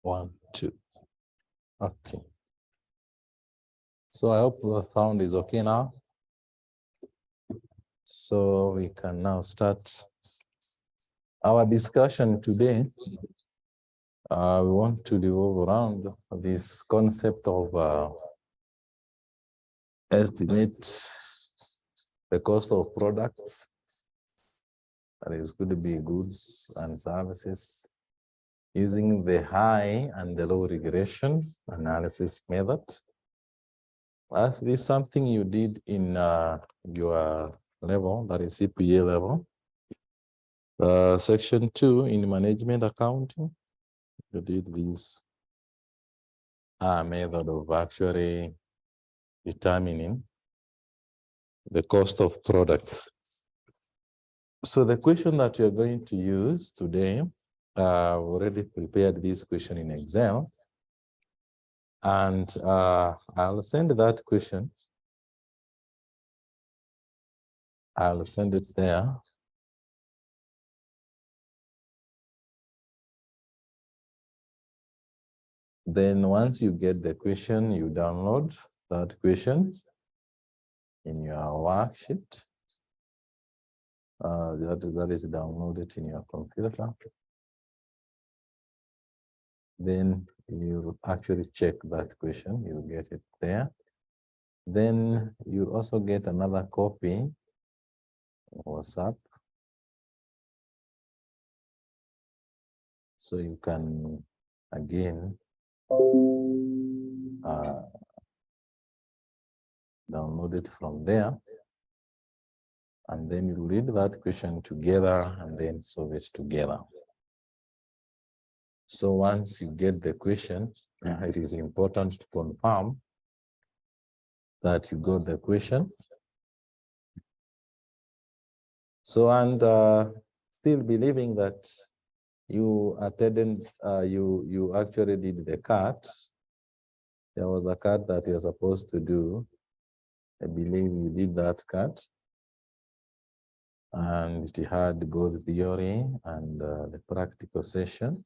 1, 2. Okay. So I hope the sound is okay now. So we can now start our discussion today. We want to revolve around this concept of estimate the cost of products, that is going to be goods and services, using the high and the low regression analysis method. As this is something you did in your level, that is CPA level. Section 2 in management accounting, you did this method of actually determining the cost of products. So the question that you're going to use today, I've already prepared this question in Excel, and I'll send that question. I'll send it there. Then once you get the question, you download that question in your worksheet. That is downloaded in your computer. Then you actually check that question, you get it there. Then you also get another copy on WhatsApp. So you can again download it from there. And then you read that question together and then solve it together. So once you get the question, it is important to confirm that you got the question. So, and still believing that you attended, you actually did the cut. There was a cut that you're supposed to do. I believe you did that cut. And it had both theory and the practical session.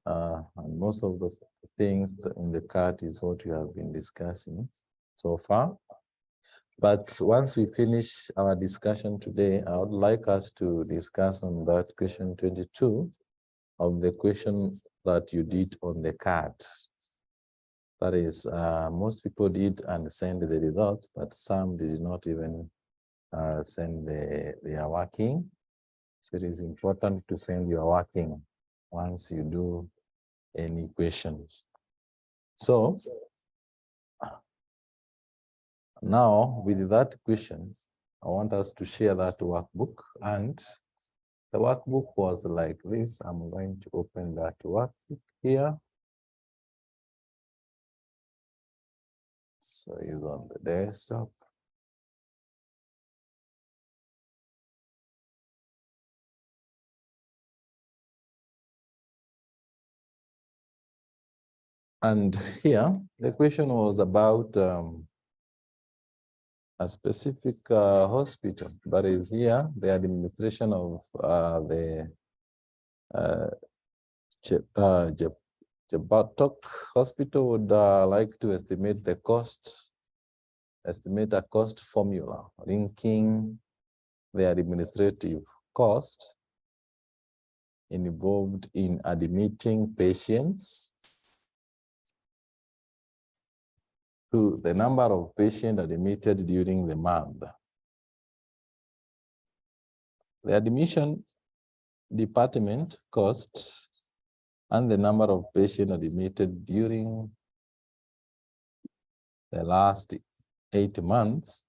And most of the things in the cut is what we have been discussing so far. But once we finish our discussion today, I would like us to discuss on that question 22 of the question that you did on the cut. That is, most people did and send the results, but some did not even send their working. So it is important to send your working once you do any questions. So now with that question, I want us to share that workbook, and the workbook was like this. I'm going to open that workbook here. So it's on the desktop. And here, the question was about a specific hospital, that is here, the administration of the Jabatok Hospital would like to estimate the cost, estimate a cost formula linking the administrative cost involved in admitting patients to the number of patients admitted during the month. The admission department cost and the number of patients admitted during the last 8 months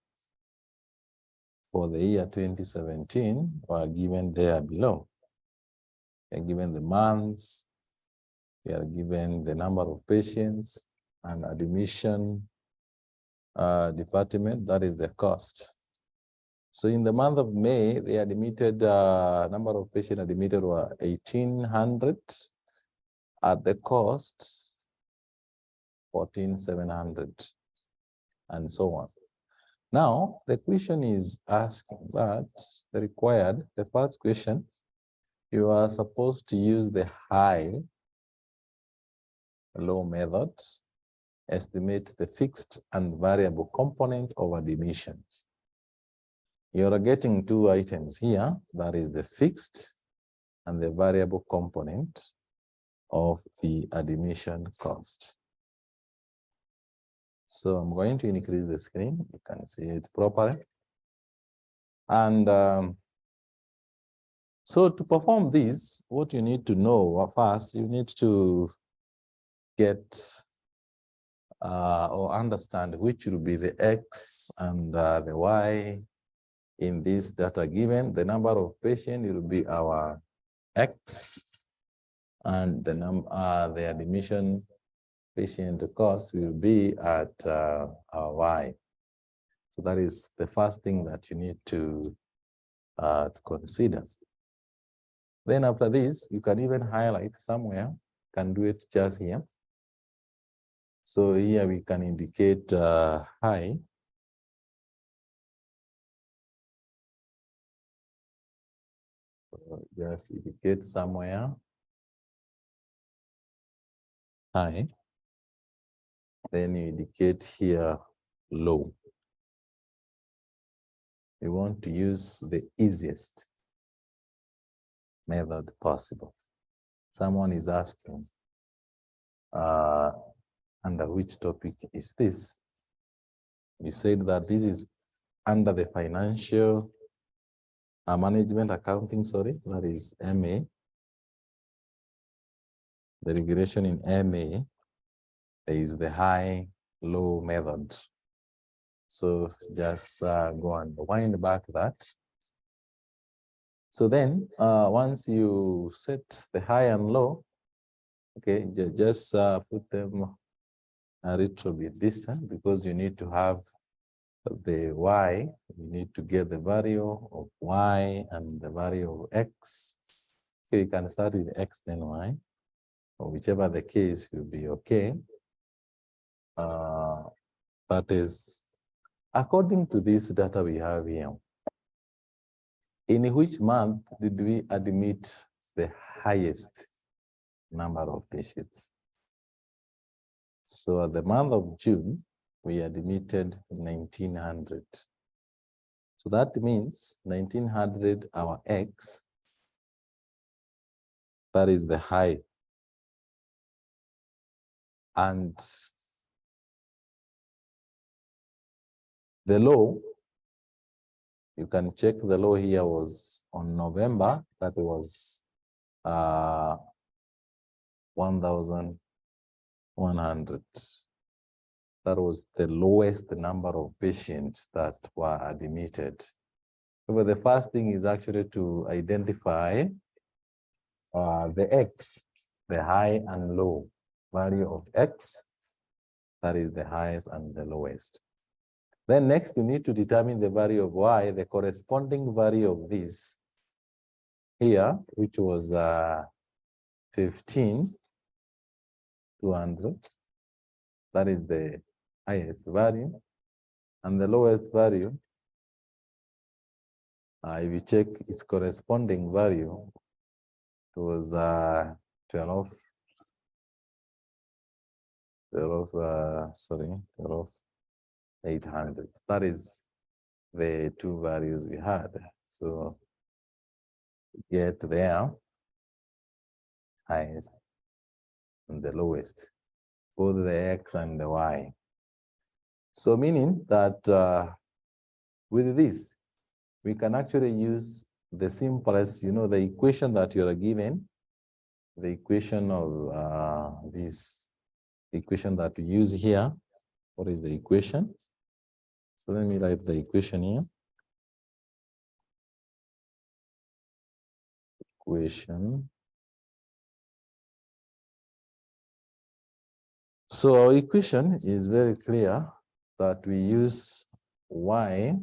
for the year 2017 were given there below. We are given the months, we are given the number of patients and admission department, that is the cost. So in the month of May, the admitted number of patients admitted were 1,800 at the cost 14,700 and so on. Now, the question is asking that the first question, you are supposed to use the high law method, estimate the fixed and variable component of admission. You're getting two items here, that is the fixed and the variable component of the admission cost. So I'm going to increase the screen, you can see it properly. And so to perform this, what you need to know first, you need to get or understand which will be the X and the Y in this data given. The number of patients will be our X, and the admission patient cost will be at our Y. So that is the first thing that you need to consider. Then after this, you can even highlight somewhere, can do it just here. So here we can indicate high. So just indicate somewhere high. Then you indicate here low. You want to use the easiest method possible. Someone is asking, under which topic is this? You said that this is under the financial management accounting, sorry, that is MA. The regression in MA is the high-low method. So just go and wind back that. So then once you set the high and low, okay, just put them a little bit distant because you need to have the Y, you need to get the value of Y and the value of X. So you can start with X then Y, or whichever the case will be okay. That is, according to this data we have here, in which month did we admit the highest number of patients? So at the month of June, we admitted 1,900. So that means 1,900, our X, that is the high. And the low, you can check the low here was on November, that was 1,100. That was the lowest number of patients that were admitted. So the first thing is actually to identify the X, the high and low value of X, that is the highest and the lowest. Then next, you need to determine the value of Y, the corresponding value of this here, which was 15,200. That is the highest value. And the lowest value, if you check its corresponding value, it was 12,800. That is the two values we had. So get there, highest and the lowest, both the X and the Y. So meaning that with this, we can actually use the simplest, the equation that you are given, the equation of this equation that we use here. What is the equation? So let me write the equation here. Equation. So our equation is very clear that we use Y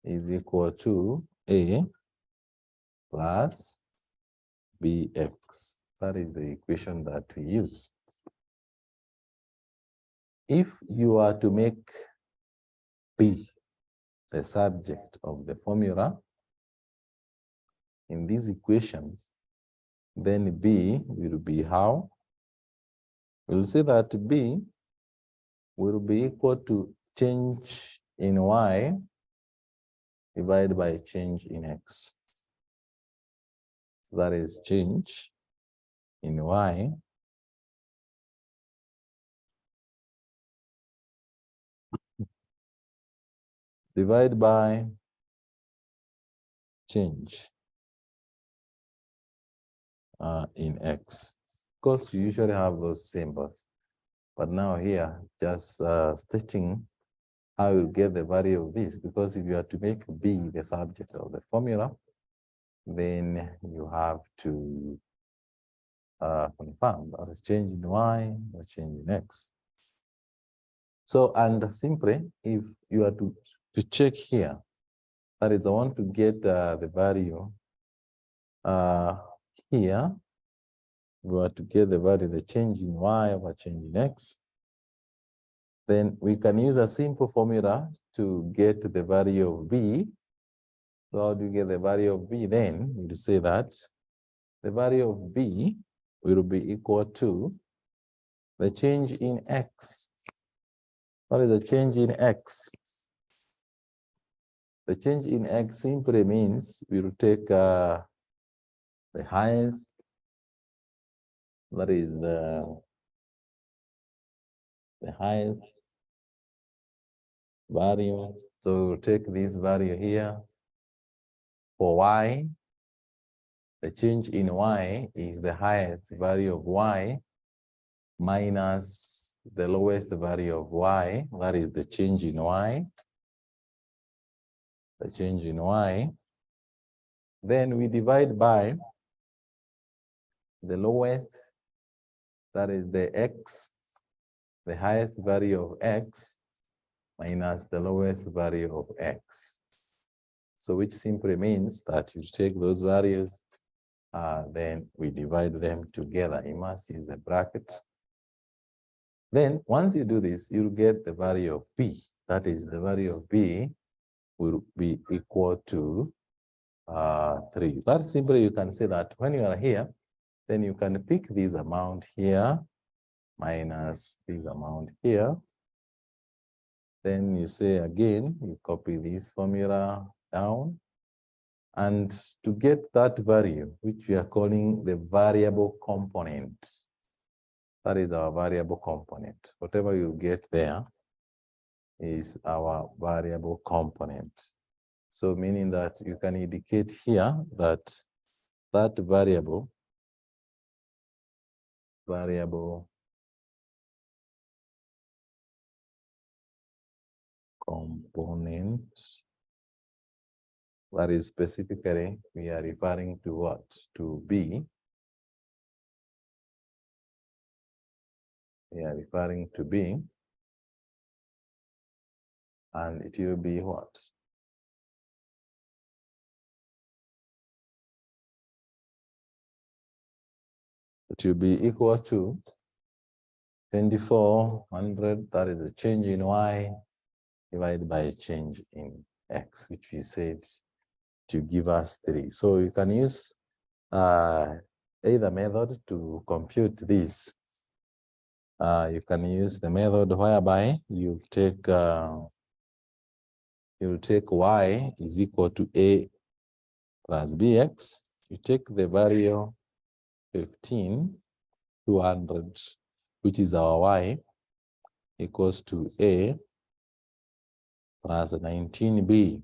is equal to A plus BX. That is the equation that we use. If you are to make B the subject of the formula in this equation, then B will be how? we'll see that B will be equal to change in Y divided by change in X. So that is change in Y divided by change in X. Of course, you usually have those symbols, but now here, just stating how you get the value of this, because if you are to make B the subject of the formula, then you have to confirm that is change in Y or change in X. So, and simply, if you are to check here, that is, I want to get the value here, we are to get the value, the change in Y over change in X, then we can use a simple formula to get the value of B. So how do you get the value of B then? You say that the value of B will be equal to the change in X. What is the change in X? The change in X simply means we will take the highest, that is the highest value. So we'll take this value here for Y. The change in Y is the highest value of Y minus the lowest value of Y, that is the change in Y. The change in Y. Then we divide by the lowest, that is the X, the highest value of X minus the lowest value of X. So which simply means that you take those values, then we divide them together. You must use the bracket. Then once you do this, you'll get the value of B. That is, the value of B will be equal to 3. That simply, you can say that when you are here, then you can pick this amount here minus this amount here. Then you say again, you copy this formula down. And to get that value, which we are calling the variable component, that is our variable component. Whatever you get there is our variable component. So meaning that you can indicate here that that variable component, that is specifically, we are referring to what? To B. We are referring to B. And it will be what? It will be equal to 2400, that is the change in Y, divided by a change in X, which we said to give us 3. So you can use either method to compute this. You can use the method whereby you take Y is equal to A plus BX. You take the value 15,200, which is our Y, equals to A plus 19B.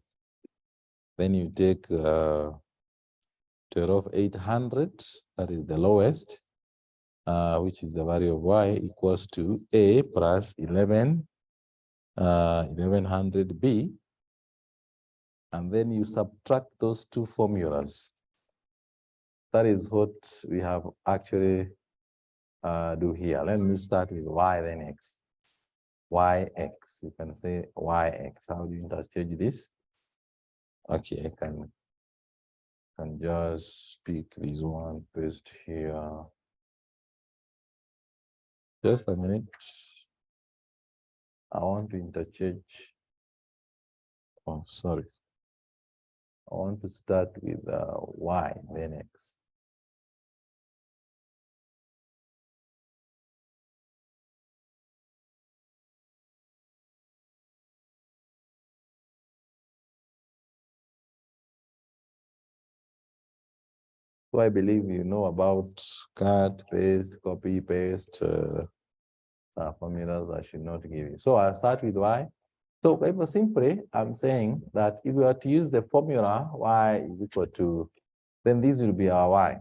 Then you take 12,800, that is the lowest, which is the value of Y, equals to A plus 1100B. And then you subtract those two formulas. That is what we have actually do here. Let me start with Y, then X. YX, you can say YX. How do you interchange this? Okay, I can just pick this one, paste here. Just a minute. I want to interchange. Oh, sorry. I want to start with Y, then X. So I believe you know about cut, paste, copy, paste formulas I should not give you. So I'll start with y. So very simply, I'm saying that if we are to use the formula y is equal to, then this will be our y.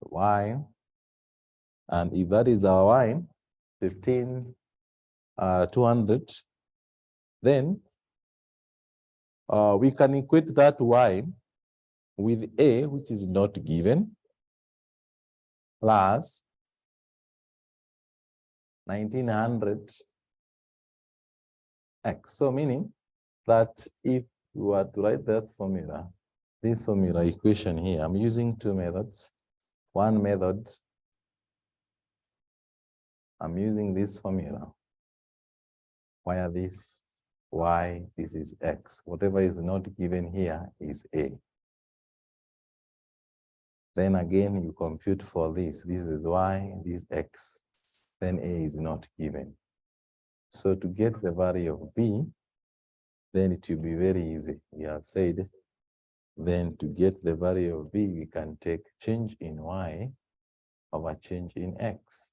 Y, and if that is our y, 15,200, then we can equate that y with a, which is not given, plus 1900 x. So meaning that if you were to write that formula, this formula equation here, I'm using two methods. One method, I'm using this formula, where this y, this is x. Whatever is not given here is a. Then again, you compute for this. This is y, this x. Then a is not given. So to get the value of b, then it will be very easy. We have said, then to get the value of b, we can take change in y over change in x.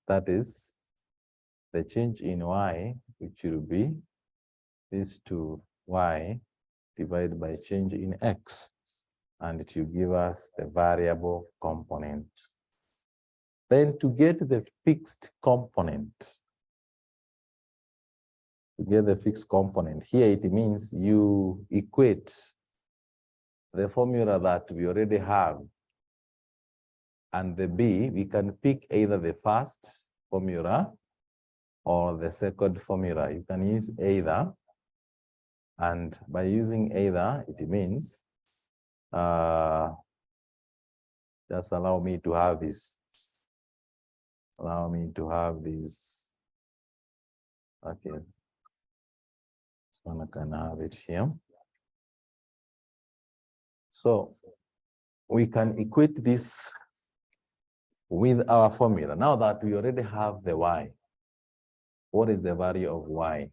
That is the change in y, which will be this 2y divided by change in x. And it will give us the variable component. Then to get the fixed component, here it means you equate the formula that we already have and the b. We can pick either the first formula or the second formula. You can use either, and by using either, it means just allow me to have this. Allow me to have this. Okay. This one I can have it here. So we can equate this with our formula. Now that we already have the y, what is the value of y?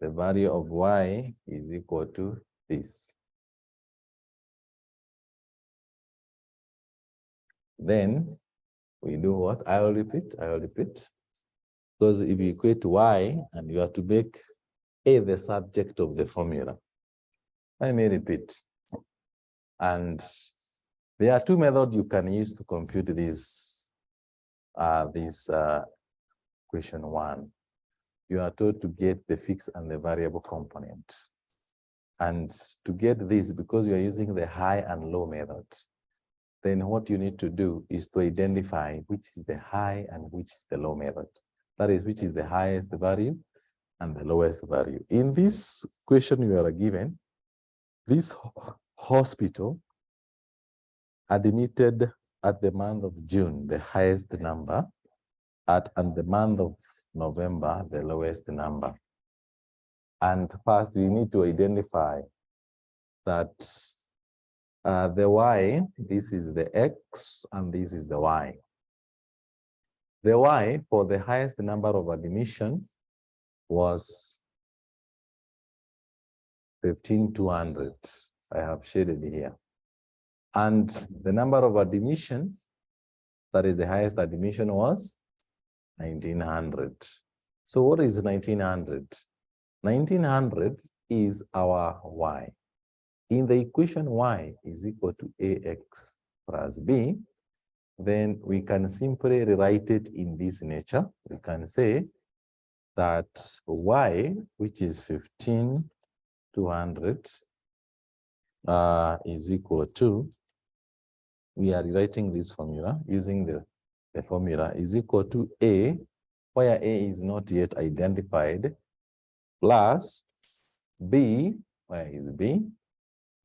The value of y is equal to this. Then we do what? I will repeat. Because if you equate y and you have to make a the subject of the formula, I may repeat. And there are two methods you can use to compute this equation one. You are told to get the fixed and the variable component. And to get this, because you are using the high and low method, then what you need to do is to identify which is the high and which is the low method. That is, which is the highest value and the lowest value. In this question you are given, this hospital admitted at the month of June the highest number, and the month of November the lowest number. And first we need to identify that the y, this is the x, and this is the y. The y for the highest number of admission was 15,200. I have shaded here. And the number of admission, that is the highest admission, was 1900. So what is 1900? 1900 is our y. In the equation y is equal to ax plus b, then we can simply rewrite it in this nature. We can say that y, which is 15,200, is equal to, we are rewriting this formula using the formula, is equal to a, where a is not yet identified, plus b, where is b?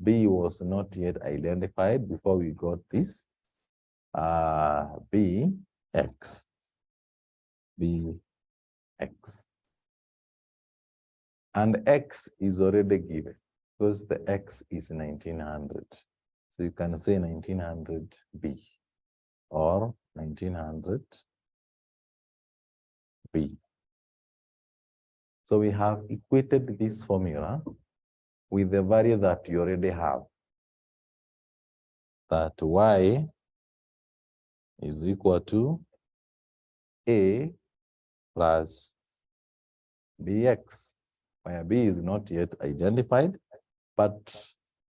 B was not yet identified before we got this, bx. And x is already given because the x is 1900. So you can say 1900b or 1900b. So we have equated this formula with the value that you already have, that y is equal to a plus bx, where b is not yet identified, but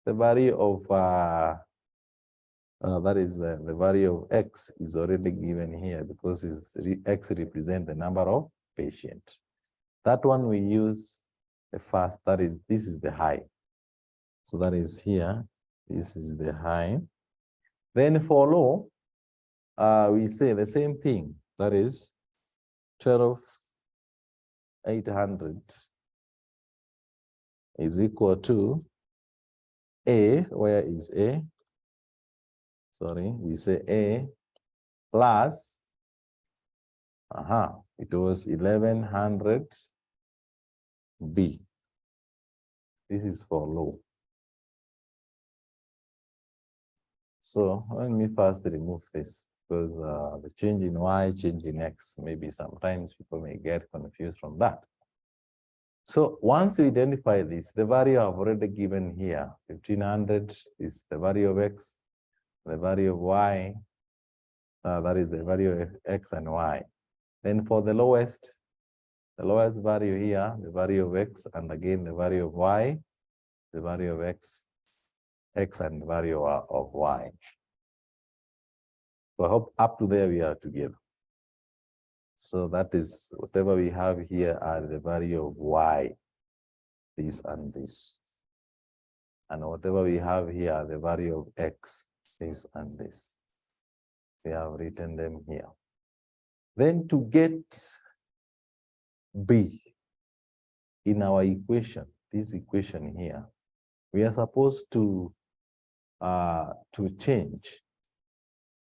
the value of that is the value of x is already given here because x represents the number of patients. That one we use the first, that is, this is the high. So that is here, this is the high. Then for low, we say the same thing, that is 12,800 is equal to a, where is a? Sorry, we say a plus, it was 1100 b. This is for low. So let me first remove this because the change in y, change in x, maybe sometimes people may get confused from that. So once you identify this, the value I've already given here, 1500 is the value of x, the value of y, that is the value of x and y. Then for the lowest value here, the value of x, and again the value of y, the value of x and the value of y. So I hope up to there we are together. So that is whatever we have here are the value of y, this and this. And whatever we have here are the value of x, this and this. We have written them here. Then to get b in our equation, this equation here, we are supposed to change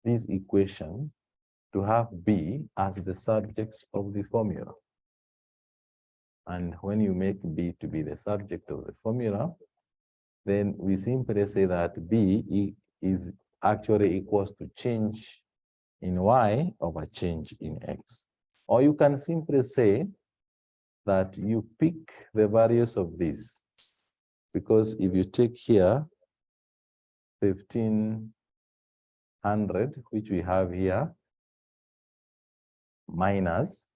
this equation to have b as the subject of the formula. And when you make b to be the subject of the formula, then we simply say that b is actually equals to change in y over change in x. Or you can simply say that you pick the values of this, because if you take here 1500, which we have here, minus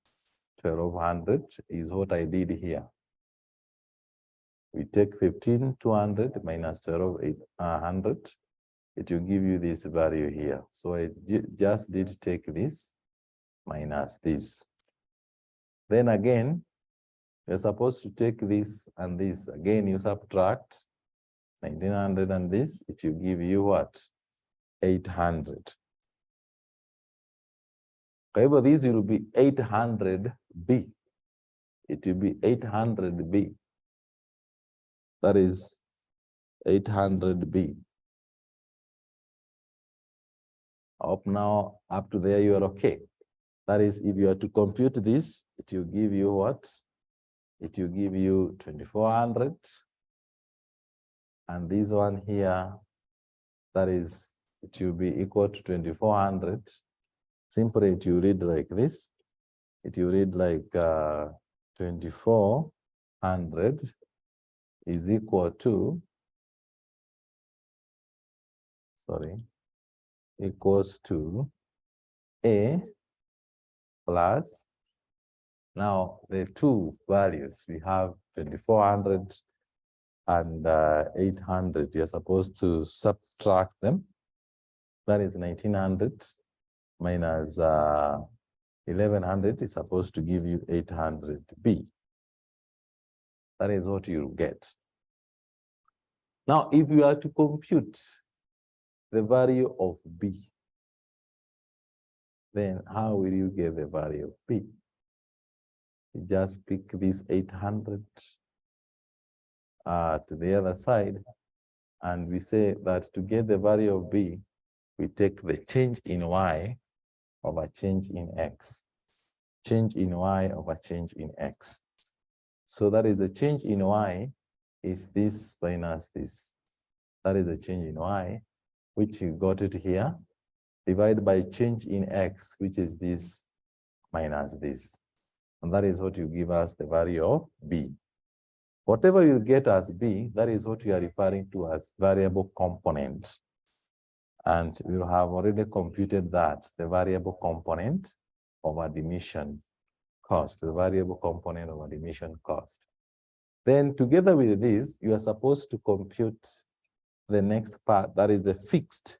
1200 is what I did here. We take 15,200 minus 12,800, it will give you this value here. So I just did take this minus this. Then again, you're supposed to take this and this. Again, you subtract 1900 and this, it will give you what? 800. However, this will be 800b. It will be 800b. That is 800b. I hope now up to there you are okay. That is, if you are to compute this, it will give you what? It will give you 2400. And this one here, that is, it will be equal to 2400. Simply, it will read like this. It will read like 2400 is equal to, equals to a plus, now the two values, we have 2400 and 800. You're supposed to subtract them. That is 1900 minus 1100 is supposed to give you 800b. That is what you get. Now, if you are to compute the value of b, then how will you get the value of b? You just pick this 800 to the other side, and we say that to get the value of b, we take the change in y over change in x. Change in y over change in x. So that is the change in y is this minus this. That is the change in y, which you got it here, divided by change in x, which is this minus this. And that is what you give us the value of b. Whatever you get as B, that is what we are referring to as variable component. And we have already computed that, the variable component of admission cost, the variable component of admission cost. Then together with this, you are supposed to compute the next part, that is the fixed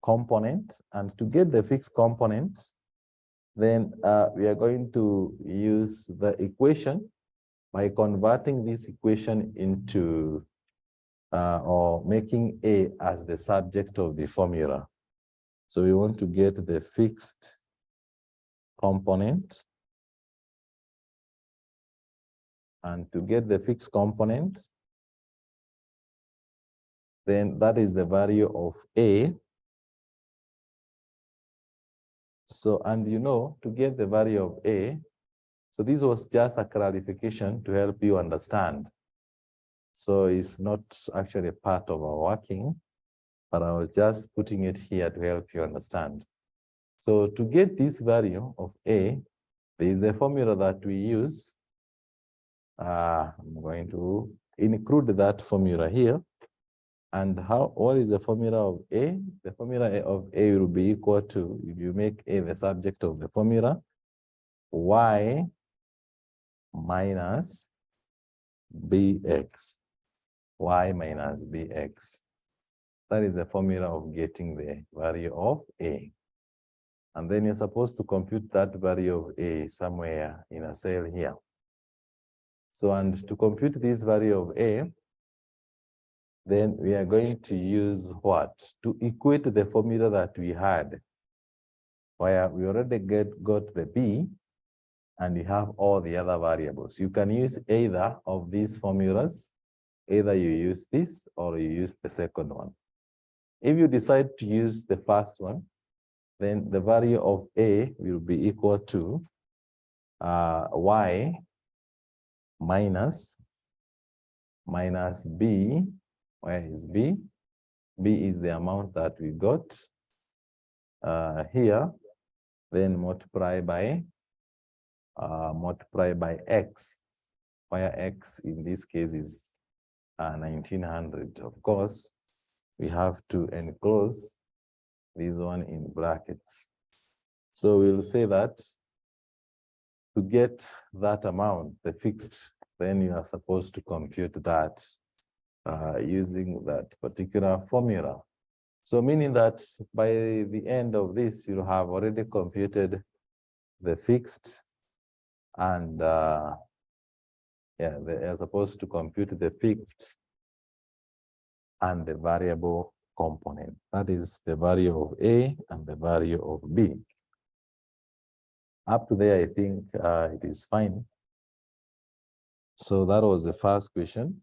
component. And to get the fixed component, then we are going to use the equation by converting this equation into or making A as the subject of the formula. So we want to get the fixed component. And to get the fixed component, then that is the value of A. So, and you know, to get the value of A, so this was just a clarification to help you understand. So it's not actually a part of our working, but I was just putting it here to help you understand. So to get this value of A, there is a formula that we use. I'm going to include that formula here. And what is the formula of A? The formula of A will be equal to, if you make A the subject of the formula, Y minus BX. Y minus BX. That is the formula of getting the value of A. And then you're supposed to compute that value of A somewhere in a cell here. So, and to compute this value of A, then we are going to use what? To equate the formula that we had, where we already got the B, and we have all the other variables. You can use either of these formulas. Either you use this or you use the second one. If you decide to use the first one, then the value of A will be equal to Y minus B. Where is B? B is the amount that we got here, then multiply by X, where X in this case is 1900. Of course, we have to enclose this one in brackets. So we'll say that to get that amount, the fixed, then you are supposed to compute that using that particular formula. So meaning that by the end of this, you'll have already computed the fixed, and they are supposed to compute the fixed and the variable component. That is the value of A and the value of B. Up to there, I think it is fine. So that was the first question.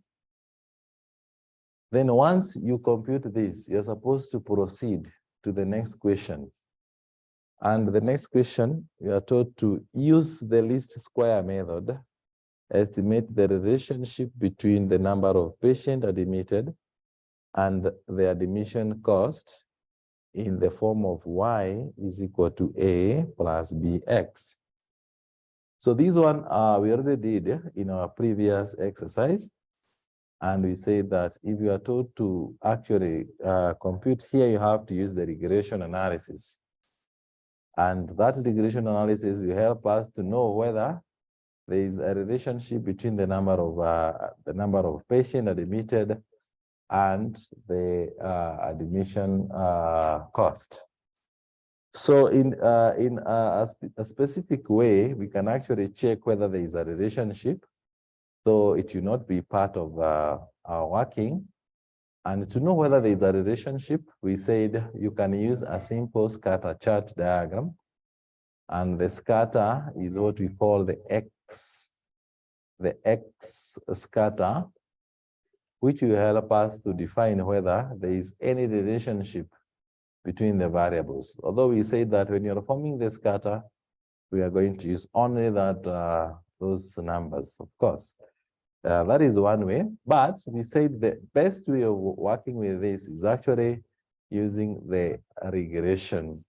Then once you compute this, you're supposed to proceed to the next question. And the next question, you are told to use the least square method, estimate the relationship between the number of patients admitted and the admission cost in the form of Y is equal to A plus BX. So this one we already did in our previous exercise. And we say that if you are told to actually compute here, you have to use the regression analysis. And that regression analysis will help us to know whether there is a relationship between the number of patients admitted and the admission cost. So in a specific way, we can actually check whether there is a relationship. So it will not be part of our working. And to know whether there is a relationship, we said you can use a simple scatter chart diagram. And the scatter is what we call the X scatter, which will help us to define whether there is any relationship between the variables. Although we say that when you're forming the scatter, we are going to use only that those numbers, of course. That is one way, but we said the best way of working with this is actually using the regression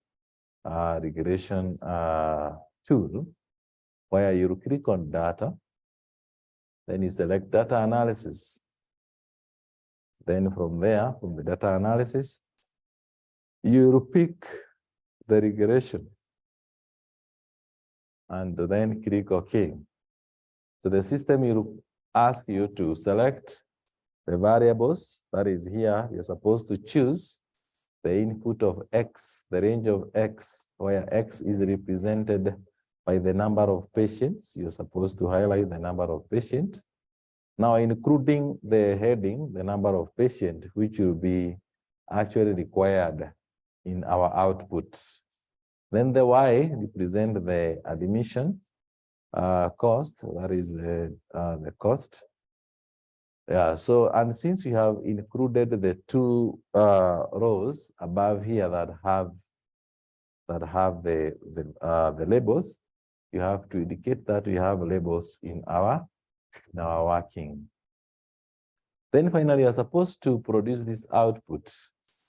tool. where you click on data, then you select data analysis. Then from there, from the data analysis, you pick the regression and then click OK. So the system will ask you to select the variables. That is here, you're supposed to choose the input of X, the range of X, where X is represented by the number of patients. You're supposed to highlight the number of patients. Now, including the heading, the number of patients, which will be actually required in our output. Then the Y represent the admission cost, that is the cost. Yeah, so, and since you have included the two rows above here that have the labels, you have to indicate that we have labels in our working. Then finally, you're supposed to produce this output.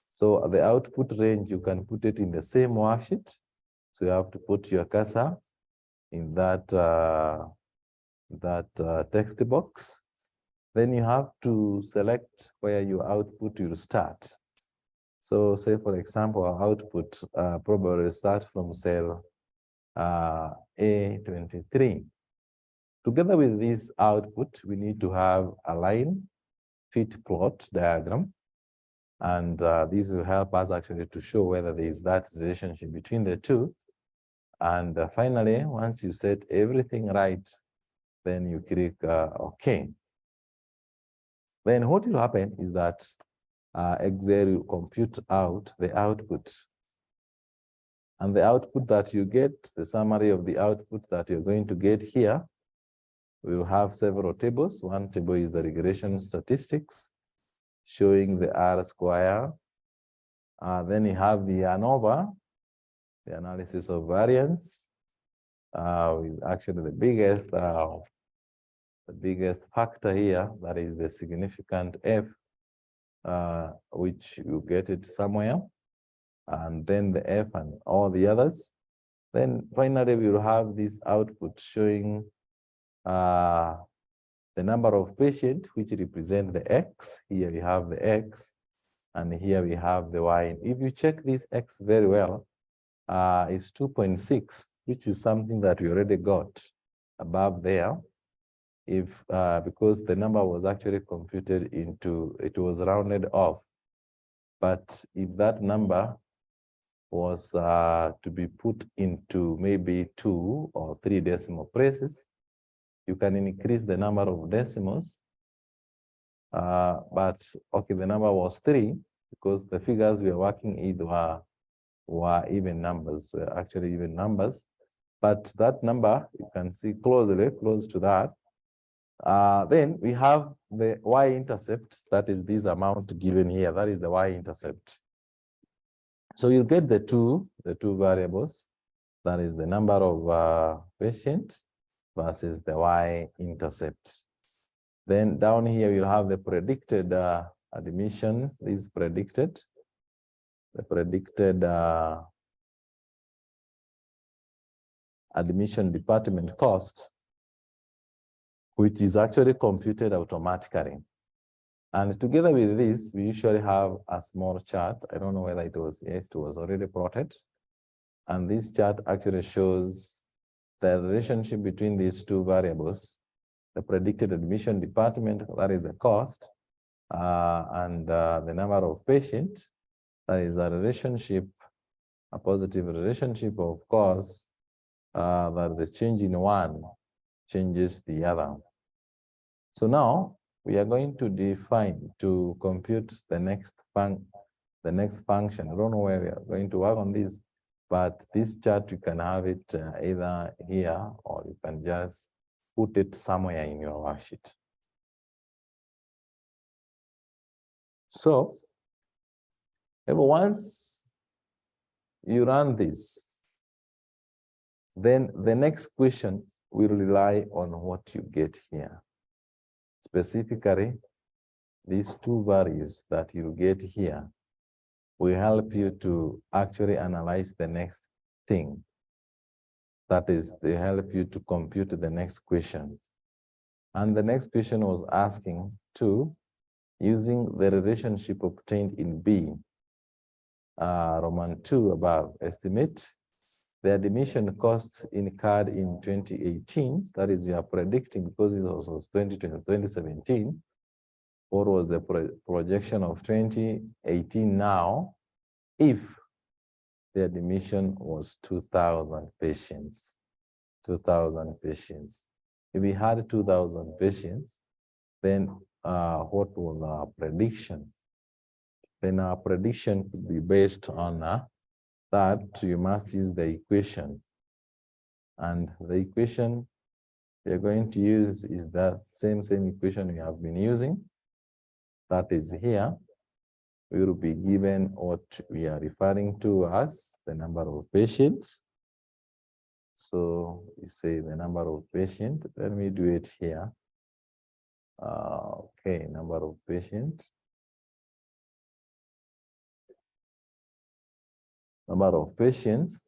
So the output range, you can put it in the same worksheet. So you have to put your cursor in that text box. Then you have to select where your output will start. So say, for example, our output probably start from cell A23. Together with this output, we need to have a line fit plot diagram. And this will help us actually to show whether there is that relationship between the two. And finally, once you set everything right, then you click OK. Then what will happen is that Excel will compute out the output. And the output that you get, the summary of the output that you're going to get here, we will have several tables. One table is the regression statistics, showing the R square. Then you have the ANOVA, the analysis of variance, with actually the biggest factor here, that is the significant F, which you get it somewhere, and then the F and all the others. Then finally, we will have this output showing the number of patients, which represent the X. Here we have the X, and here we have the Y. If you check this X very well, it's 2.6, which is something that we already got above there. If because the number was actually computed into, it was rounded off. But if that number was to be put into maybe 2 or 3 decimal places, you can increase the number of decimals. But okay, the number was 3 because the figures we are working with were even numbers, actually even numbers. But that number, you can see close to that. Then we have the y-intercept, that is this amount given here, that is the y-intercept. So you get the two variables, that is the number of patients versus the y-intercept. Then down here you'll have the predicted admission, is predicted, the predicted admission department cost, which is actually computed automatically. And together with this, we usually have a small chart. I don't know whether it was, yes, it was already plotted. And this chart actually shows the relationship between these two variables, the predicted admission department, that is the cost, and the number of patients, that is a relationship, a positive relationship, of course, that the change in one changes the other. So now we are going to compute the next function. I don't know where we are going to work on this, but this chart, you can have it either here or you can just put it somewhere in your worksheet. So once you run this, then the next question will rely on what you get here. Specifically, these two values that you get here will help you to actually analyze the next thing. That is, they help you to compute the next question. And the next question was asking to, using the relationship obtained in B, Roman 2 above, estimate the admission costs incurred in 2018. That is, we are predicting, because it was 2017. What was the projection of 2018 now if the admission was 2,000 patients? 2,000 patients. If we had 2,000 patients, then what was our prediction? Then our prediction could be based on that you must use the equation. And the equation we're going to use is that same equation we have been using. That is here. We will be given what we are referring to as the number of patients. So we say the number of patients. Let me do it here. Okay, number of patients. Number of patients.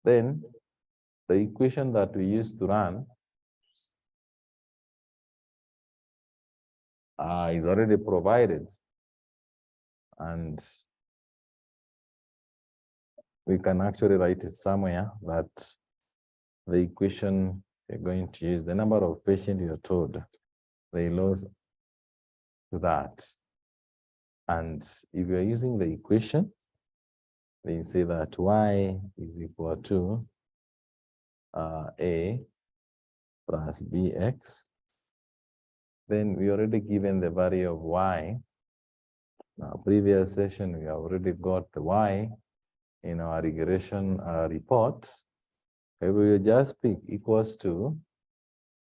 Then the equation that we used to run is already provided. And we can actually write it somewhere that the equation we're going to use, the number of patients you're told, they lose to that. And if you're using the equation, then you say that y is equal to a plus bx. Then we already given the value of y. Now, previous session, we already got the y in our regression report. We will just pick equals to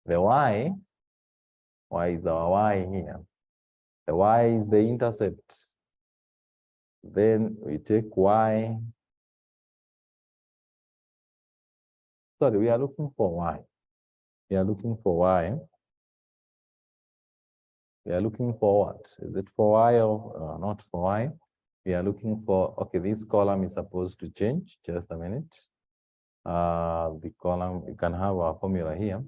the y. Y is our y here. The y is the intercept. Then we take y. Sorry, we are looking for y. We are looking for y. We are looking for what? Is it for y or not for y? We are looking for, okay, this column is supposed to change. Just a minute. The column, you can have our formula here.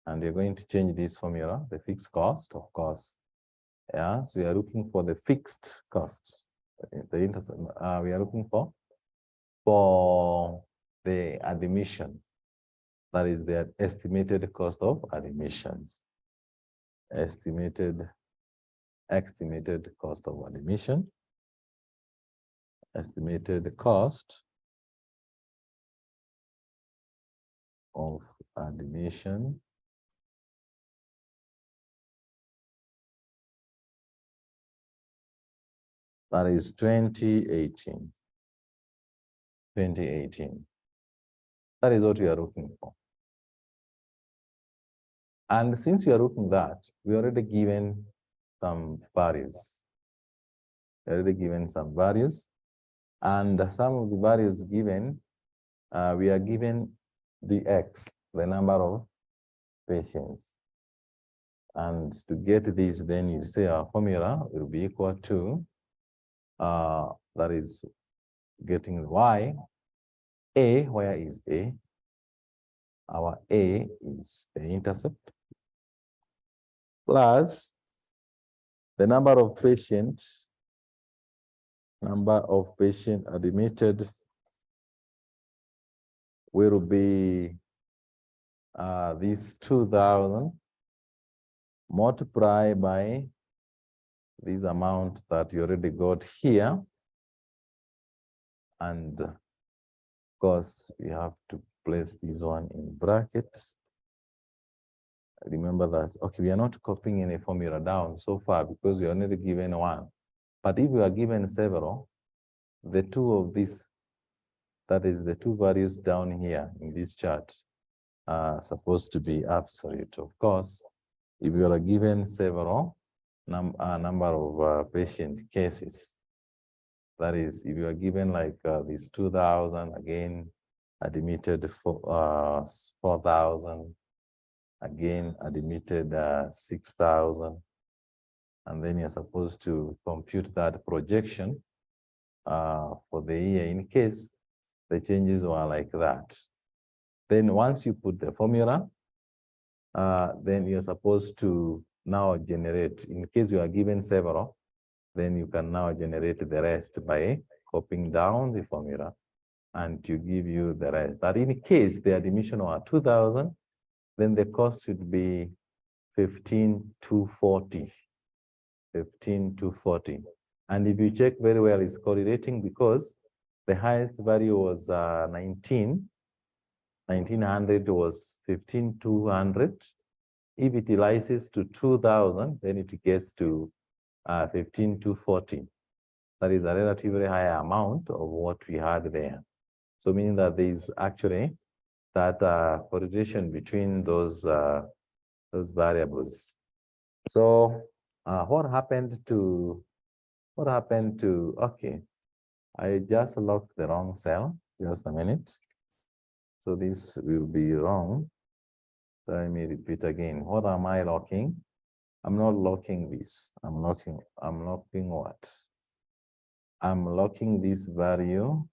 And we're going to change this formula, the fixed cost, of course. Yeah, so we are looking for the fixed cost. The intercept, we are looking for the admission. That is the estimated cost of admissions. Estimated cost of admission. Estimated cost of admission. That is 2018. 2018. That is what we are looking for. And since we are looking that, we already given some values. Already given some values. And some of the values given, we are given the x, the number of patients. And to get this, then you say our formula will be equal to, that is getting y. A, where is A? Our A is the intercept, plus the number of patients admitted will be this 2,000 multiplied by this amount that you already got here. And of course, we have to place this one in brackets. Remember that, okay, we are not copying any formula down so far because we are only given one. But if we are given several, the two of these, that is the two values down here in this chart, are supposed to be absolute. Of course, if you are given several number of patient cases, that is, if you are given like this 2,000, again, admitted for 4,000, again admitted 6,000, and then you're supposed to compute that projection for the year in case the changes were like that. Then once you put the formula, then you're supposed to now generate, in case you are given several, then you can now generate the rest by copying down the formula and to give you the rest. But in case the admission were 2,000, then the cost should be 15,240. 15,240. And if you check very well, it's correlating because the highest value was 1900 was 15,200. If it rises to 2,000, then it gets to 15,240. That is a relatively higher amount of what we had there. So meaning that there is actually that correlation between those variables. So what happened to, okay, I just locked the wrong cell, just a minute. So this will be wrong. So let me repeat again. What am I locking? I'm not locking this. I'm locking what? I'm locking this value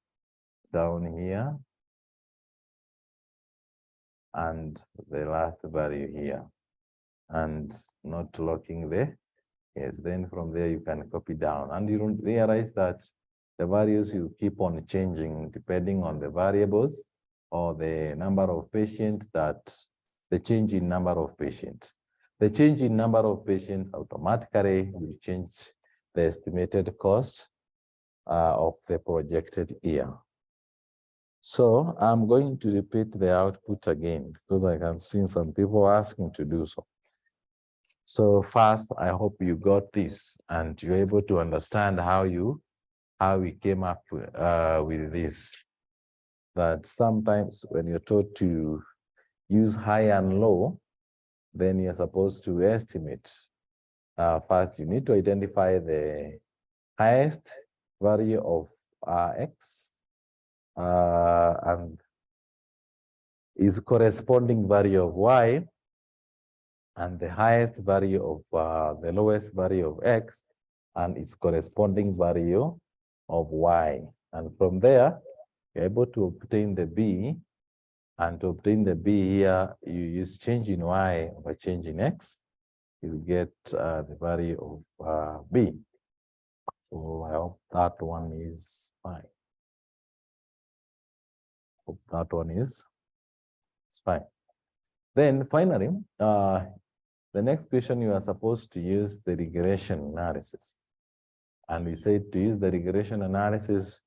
down here and the last value here, and not locking the, yes, then from there you can copy down, and you don't realize that the values you keep on changing depending on the variables or the number of patients, that the change in number of patients. The change in number of patients automatically will change the estimated cost of the projected year. So I'm going to repeat the output again because I can see some people asking to do so. So first, I hope you got this and you're able to understand how we came up with this. That sometimes when you're taught to use high and low, then you're supposed to estimate. First, you need to identify the highest value of X and its corresponding value of Y, and the highest value of the lowest value of X and its corresponding value of Y. And from there, you're able to obtain the B. And to obtain the B here, you use change in Y over change in X. You get the value of B. So I hope that one is fine. Hope that one is fine. Then finally, the next question, you are supposed to use the regression analysis. And we said to use the regression analysis,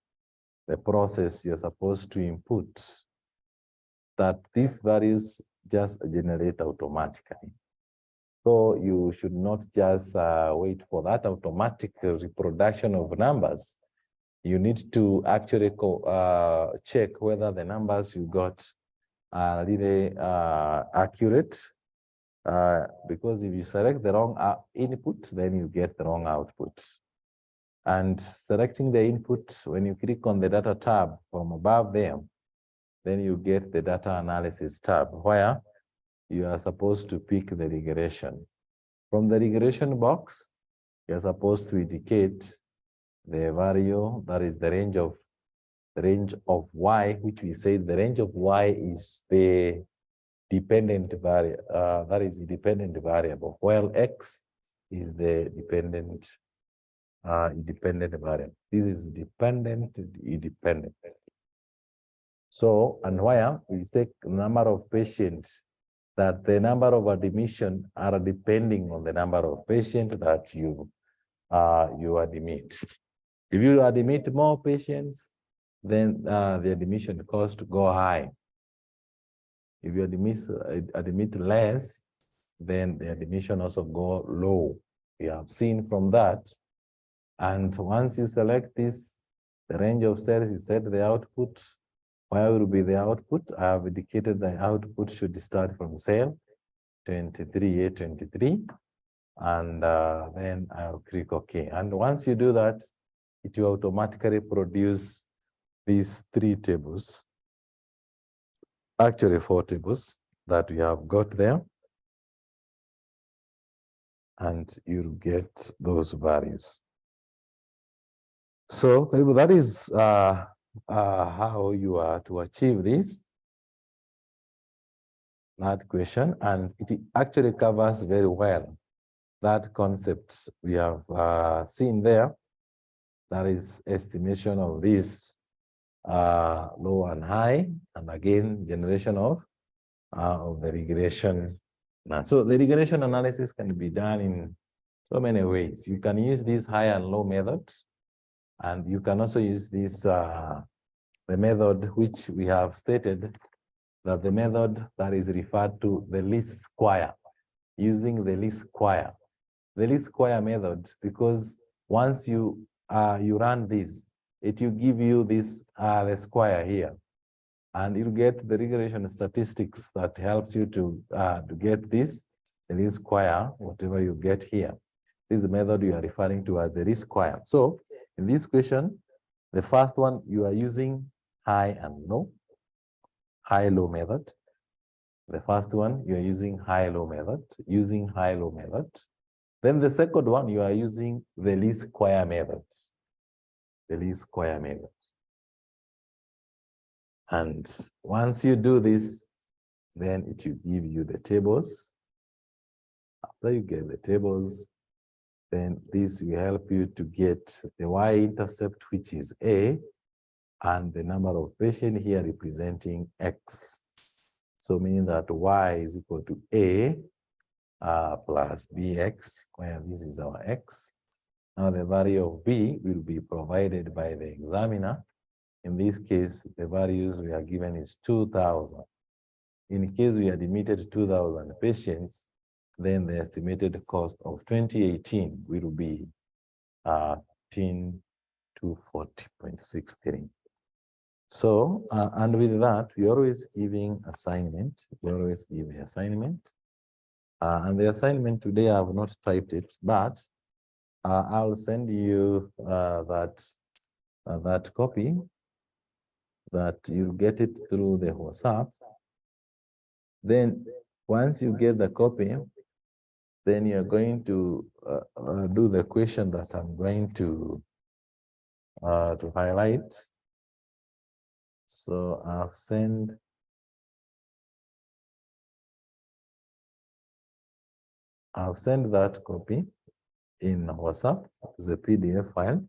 the process you're supposed to input, that these values just generate automatically. So you should not just wait for that automatic reproduction of numbers. You need to actually check whether the numbers you got are really accurate. Because if you select the wrong input, then you get the wrong output. And selecting the input, when you click on the data tab from above there, then you get the data analysis tab where you are supposed to pick the regression. From the regression box, you're supposed to indicate the value, that is the range of Y, which we say the range of Y is the dependent variable, that is the dependent variable, while X is the dependent variable. This is dependent, independent. So, and where we take number of patients, that the number of admission are depending on the number of patients that you admit. If you admit more patients, then the admission cost go high. If you admit less, then the admission also go low. We have seen from that. And once you select this, the range of cells, you set the output. Where will be the output? I have indicated the output should start from cell 23A23. And then I'll click OK. And once you do that, it will automatically produce these 3 tables. Actually 4 tables that we have got there. and you'll get those values. So that is how you are to achieve this, that question, and it actually covers very well that concept we have seen there. That is estimation of this low and high, and again generation of the regression. Now, so the regression analysis can be done in so many ways. You can use these high and low methods, and you can also use this the method which we have stated, that the method that is referred to the least square, using the least square. The least square method, because once you run this, it will give you this the square here, and you get the regression statistics that helps you to get this the least square, whatever you get here. This is the method you are referring to as the least square. So in this question, the first one you are using high and low, high-low method. The first one you are using high-low method, using high-low method. Then the second one, you are using the least square method, the least square method. And once you do this, then it will give you the tables. After you get the tables, then this will help you to get the y-intercept, which is A, and the number of patients here representing X. So meaning that Y is equal to A plus BX, where this is our X. Now the value of B will be provided by the examiner. In this case, the values we are given is 2,000. In case we had admitted 2,000 patients, then the estimated cost of 2018 will be 10,240.63. So, and with that, we always giving assignment. We always give the assignment. And the assignment today, I have not typed it, but I'll send you that copy, that you'll get it through the WhatsApp. Then once you get the copy, then you're going to do the question that I'm going to highlight. So I've sent that copy in WhatsApp as a PDF file.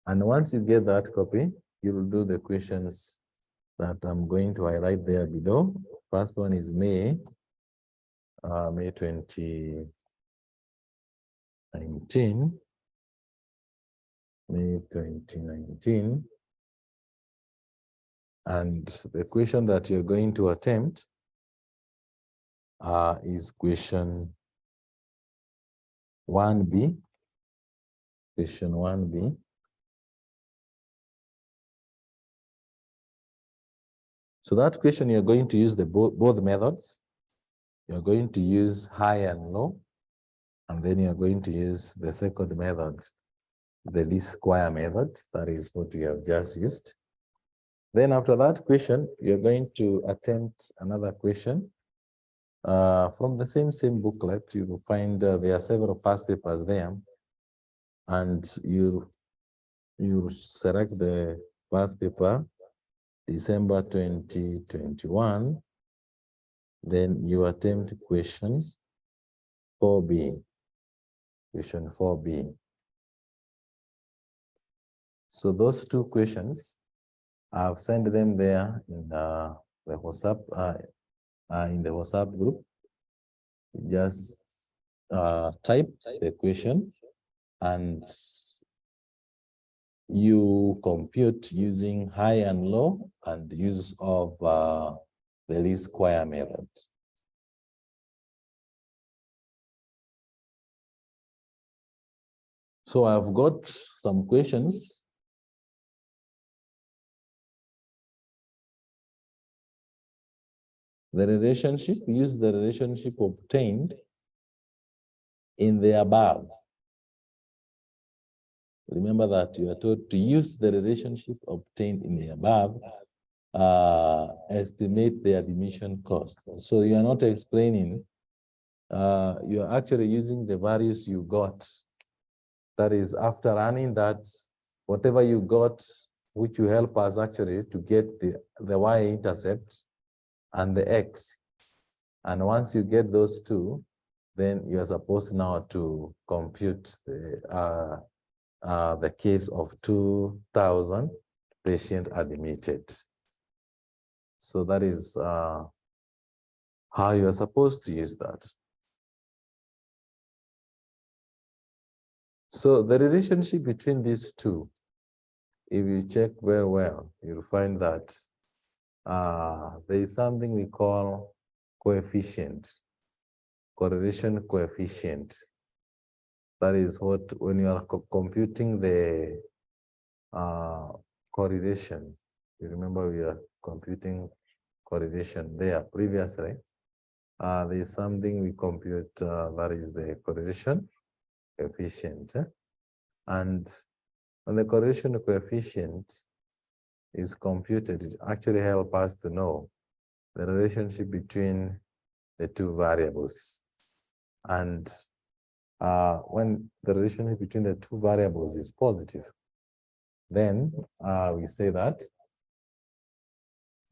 And once you get that copy, you will do the questions that I'm going to highlight there below. First one is May 2019. May 2019. And the question that you're going to attempt is question 1B. Question 1B. So that question, you're going to use both methods. You're going to use high and low, and then you're going to use the second method, the least square method. That is what we have just used. Then after that question, you're going to attempt another question. From the same booklet, you will find there are several past papers there, and you select the past paper, December 2021, then you attempt question 4B. Question 4B. So those two questions, I've sent them there in the WhatsApp group. Just type the question and you compute using high and low and use of the least square method. So I've got some questions. The relationship, use the relationship obtained in the above. Remember that you are told to use the relationship obtained in the above, estimate the admission cost. So you are not explaining you're actually using the values you got. That is, after running that, whatever you got, which will help us actually to get the y-intercept and the x. And once you get those two, then you're supposed now to compute the case of 2,000 patients admitted. So that is how you're supposed to use that. So the relationship between these two, if you check very well, you'll find that there is something we call coefficient, correlation coefficient. That is what, when you are computing the correlation, you remember we are computing correlation there previously. There is something we compute that is the correlation coefficient. And when the correlation coefficient is computed, it actually helps us to know the relationship between the two variables. And when the relationship between the two variables is positive, then we say that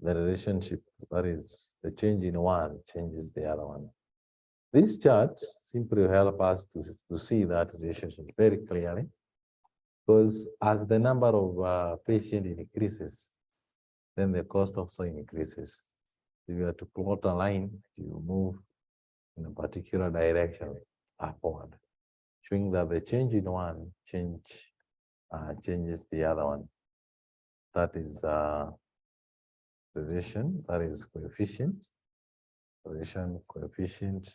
the relationship, that is the change in one, changes the other one. This chart simply help us to see that relationship very clearly, because as the number of patients increases, then the cost also increases. If you are to plot a line, you move in a particular direction upward, showing that the change in one changes the other one. That is relation, that is coefficient, relation coefficient.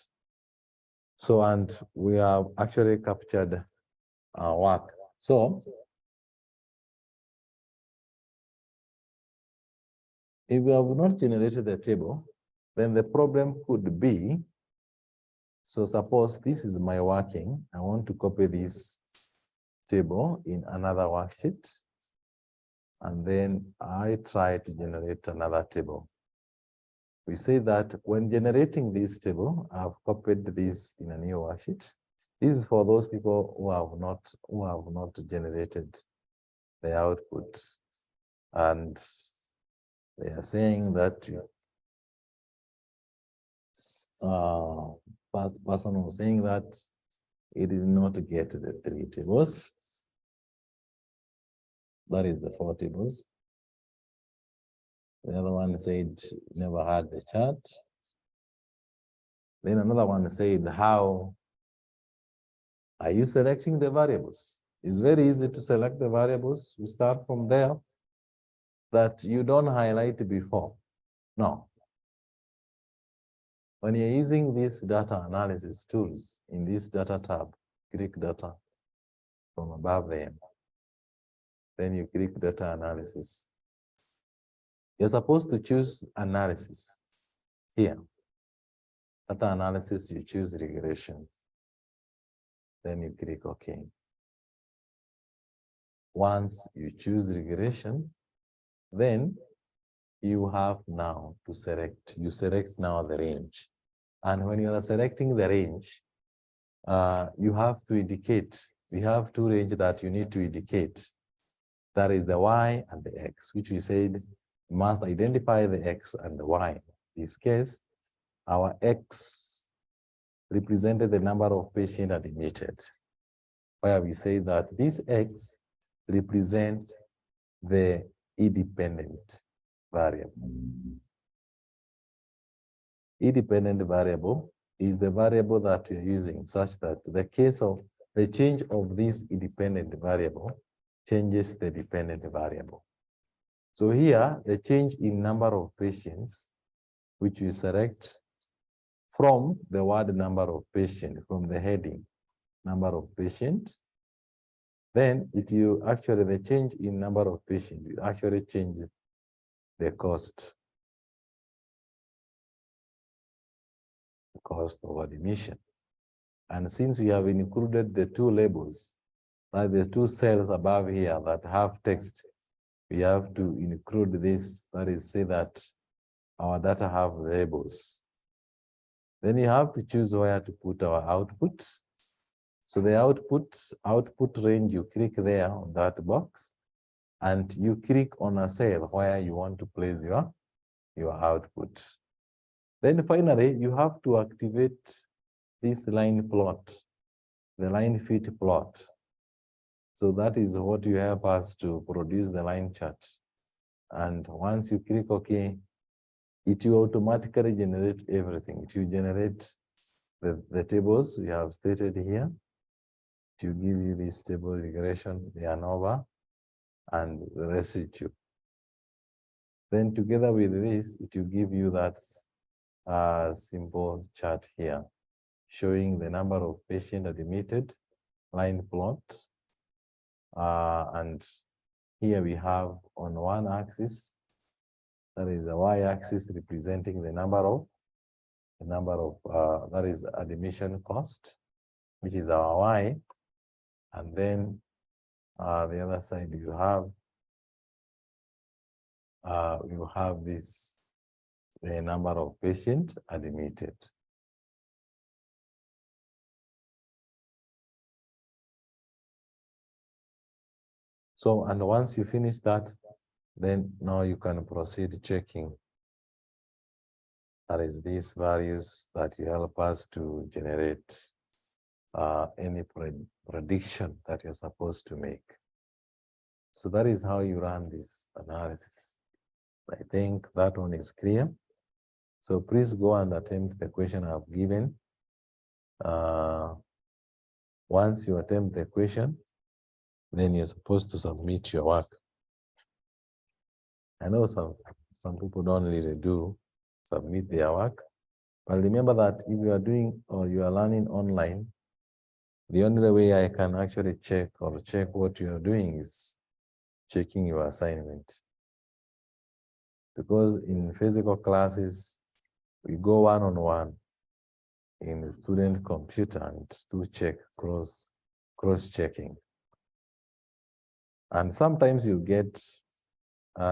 So, and we have actually captured our work. So, if we have not generated the table, then the problem could be, so suppose this is my working, I want to copy this table in another worksheet, and then I try to generate another table. We say that when generating this table, I've copied this in a new worksheet. This is for those people who have not generated the output, and they are saying that first person was saying that it did not get the 3 tables. That is the 4 tables. The other one said never had the chart. Then another one said, how are you selecting the variables? It's very easy to select the variables. You start from there, that you don't highlight before. No. When you're using these data analysis tools in this data tab, click data from above them. Then you click data analysis. You're supposed to choose analysis here. Data analysis, you choose regression. Then you click OK. Once you choose regression, then you have now to select. You select now the range. And when you are selecting the range, you have to indicate, we have 2 ranges that you need to indicate. That is the Y and the X, which we said you must identify the X and the Y. In this case, our X represented the number of patients admitted, where we say that this X represents the independent variable. Independent variable is the variable that you're using, such that the case of the change of this independent variable changes the dependent variable. So here, the change in number of patients, which you select from the word number of patients, from the heading number of patients, then the change in number of patients, it actually changes the cost of admission. And since we have included the 2 labels, like the 2 cells above here that have text, we have to include this, that is, say that our data have labels. Then you have to choose where to put our output. So the output range, you click there on that box, and you click on a cell where you want to place your output. Then finally, you have to activate this line plot, the line fit plot. So that is what you help us to produce the line chart. And once you click OK, it will automatically generate everything. It will generate the tables we have stated here. It will give you this table regression, the ANOVA, and the residue. Then together with this, it will give you that simple chart here, showing the number of patients admitted, line plot. And here we have on one axis, that is a y-axis representing the number of that is admission cost, which is our y. And then the other side you have this, the number of patients admitted. So, and once you finish that, then now you can proceed checking. That is these values that you help us to generate any prediction that you're supposed to make. So that is how you run this analysis. I think that one is clear. So please go and attempt the question I've given. Once you attempt the question, then you're supposed to submit your work. I know some people don't really do submit their work, but remember that if you are doing or you are learning online, the only way I can actually check what you are doing is checking your assignment. Because in physical classes, we go one-on-one in the student computer and to check cross-checking. And sometimes you get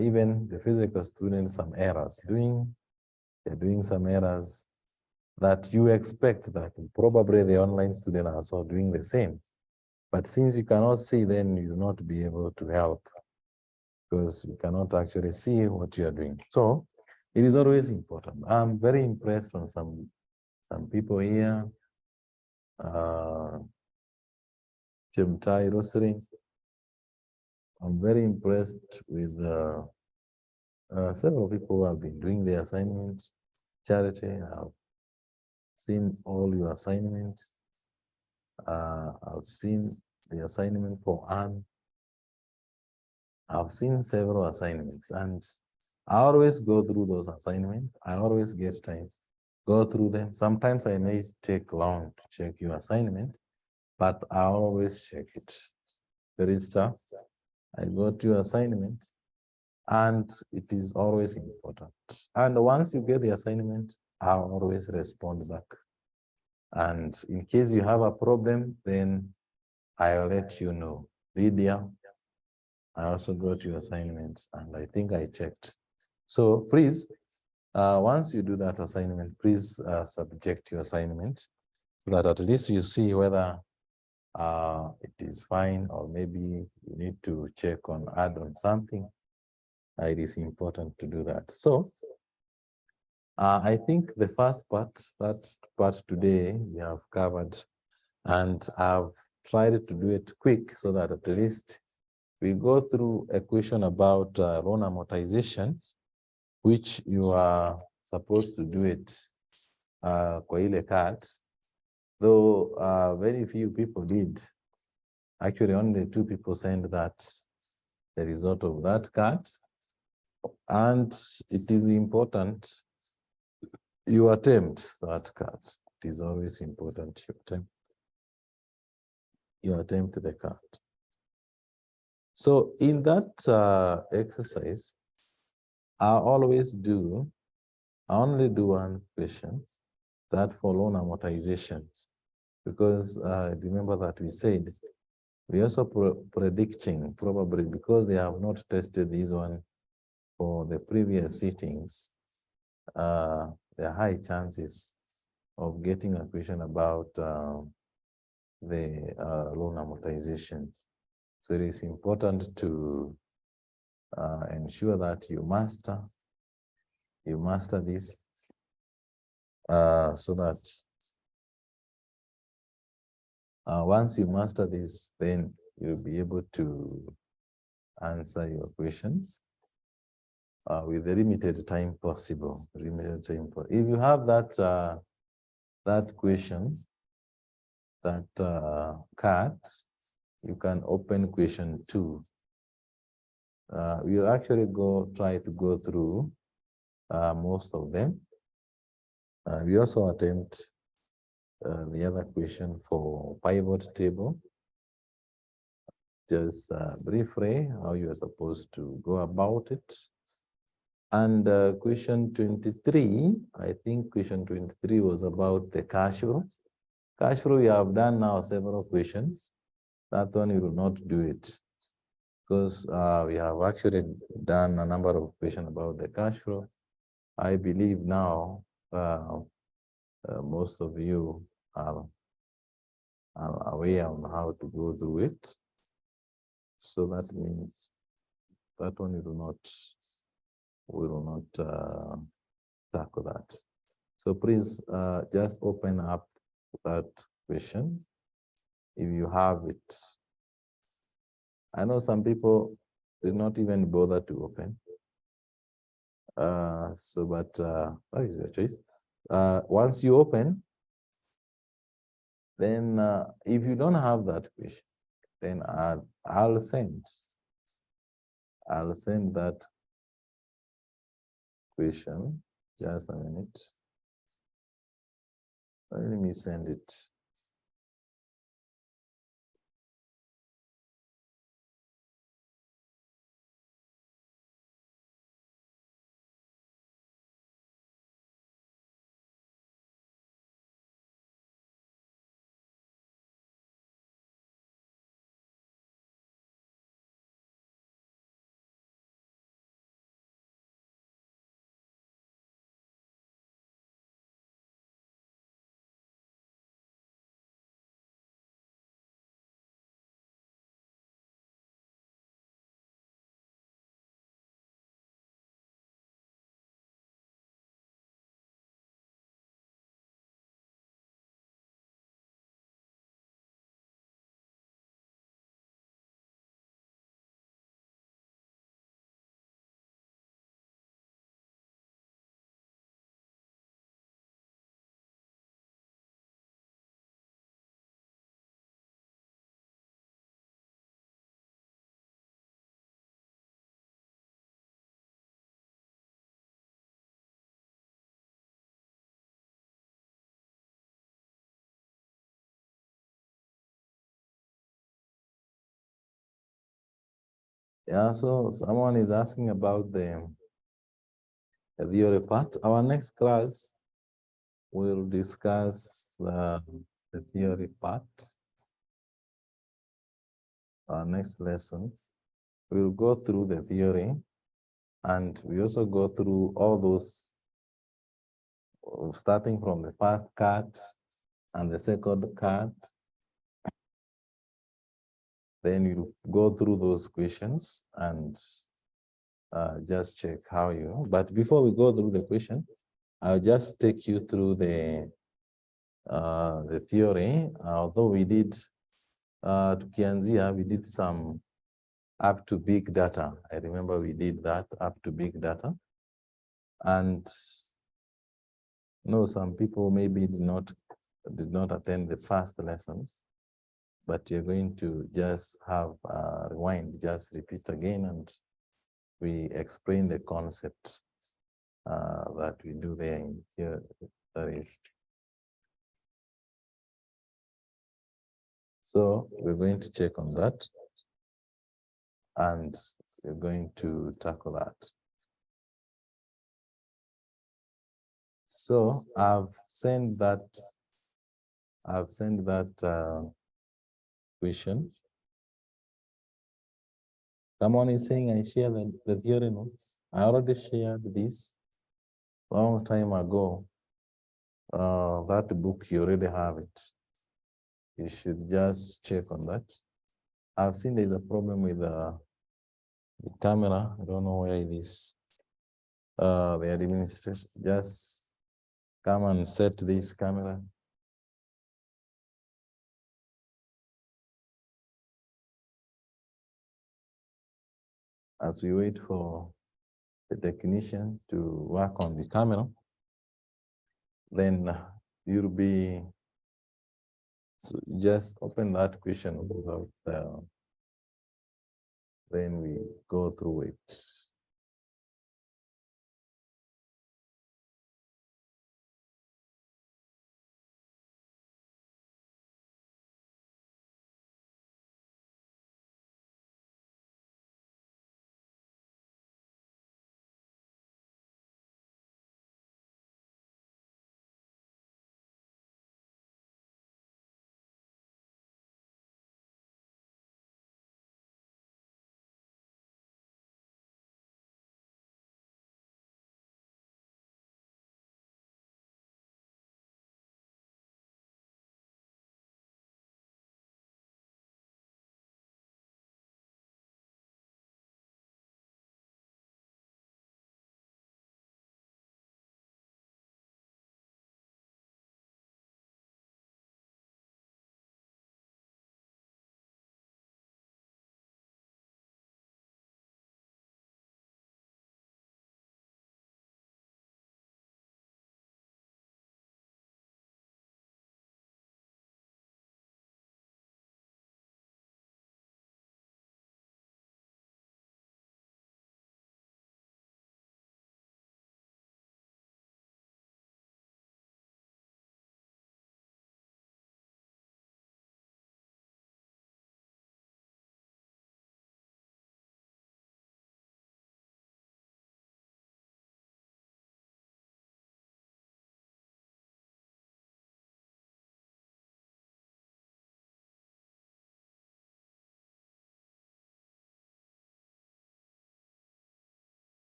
even the physical students some errors. They're doing some errors that you expect that probably the online student are also doing the same. But since you cannot see, then you will not be able to help because you cannot actually see what you are doing. So it is always important. I'm very impressed on some people here. Chemtai Rosary. I'm very impressed with several people who have been doing the assignments. Charity, I've seen all your assignments. I've seen the assignment for Anne. I've seen several assignments, and I always go through those assignments. I always get time, go through them. Sometimes I may take long to check your assignment, but I always check it. There is stuff. I go to your assignment, and it is always important. And once you get the assignment, I'll always respond back. And in case you have a problem, then I'll let you know. Lydia, I also got your assignments, and I think I checked. So please, once you do that assignment, please subject your assignment so that at least you see whether it is fine or maybe you need to check on add on something. It is important to do that. So I think the first part, that part today we have covered, and I've tried to do it quick so that at least we go through a question about loan amortization, which you are supposed to do it kwa ile card, though very few people did. Actually, only 2 people sent that, the result of that card. And it is important you attempt that card. It is always important you attempt the card. So in that exercise, I only do one question, that for loan amortization, because remember that we said we also predicting, probably because they have not tested this one for the previous sittings, there are high chances of getting a question about the loan amortization. So it is important to ensure that you master this so that once you master this, then you'll be able to answer your questions with the limited time possible. If you have that that question, that card, you can open question 2. We'll actually try to go through most of them. We also attempt the other question for pivot table. Just briefly how you are supposed to go about it. And question 23, I think question 23 was about the cash flow. Cash flow, we have done now several questions. That one you will not do it because we have actually done a number of questions about the cash flow. I believe now most of you are aware on how to go through it. So that means that one we will not tackle that. So please just open up that question if you have it. I know some people did not even bother to open. But that is your choice. Once you open, then if you don't have that question, then I'll send that question. Just a minute. Let me send it. Yeah, so someone is asking about the theory part. Our next class will discuss the theory part. Our next lesson, we'll go through the theory, and we also go through all those, starting from the first card and the second card. Then you go through those questions and just check how you. But before we go through the question, I'll just take you through the theory. Although we did tukianzia, we did some up to big data. I remember we did that up to big data, and no, some people maybe did not attend the first lessons, but you're going to just have rewind, just repeat again, and we explain the concept that we do there in here. That is. So we're going to check on that, and we're going to tackle that. So I've sent that question. Someone is saying I share the theory notes. I already shared this long time ago. That book, you already have it. You should just check on that. I've seen there's a problem with the camera. I don't know where it is. The administration, just come and set this camera. As we wait for the technician to work on the camera, then you'll be, so just open that question without, then we go through it.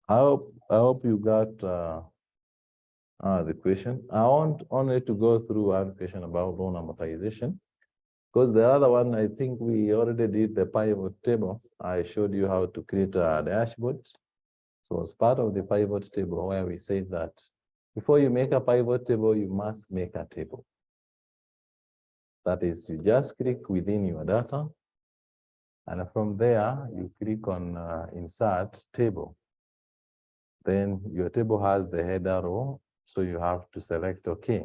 I hope you got the question. I want only to go through one question about loan amortization, because the other one, I think we already did the pivot table. I showed you how to create a dashboard. So as part of the pivot table, where we say that before you make a pivot table, you must make a table. That is, you just click within your data, and from there, you click on insert table. Then your table has the header row, so you have to select OK.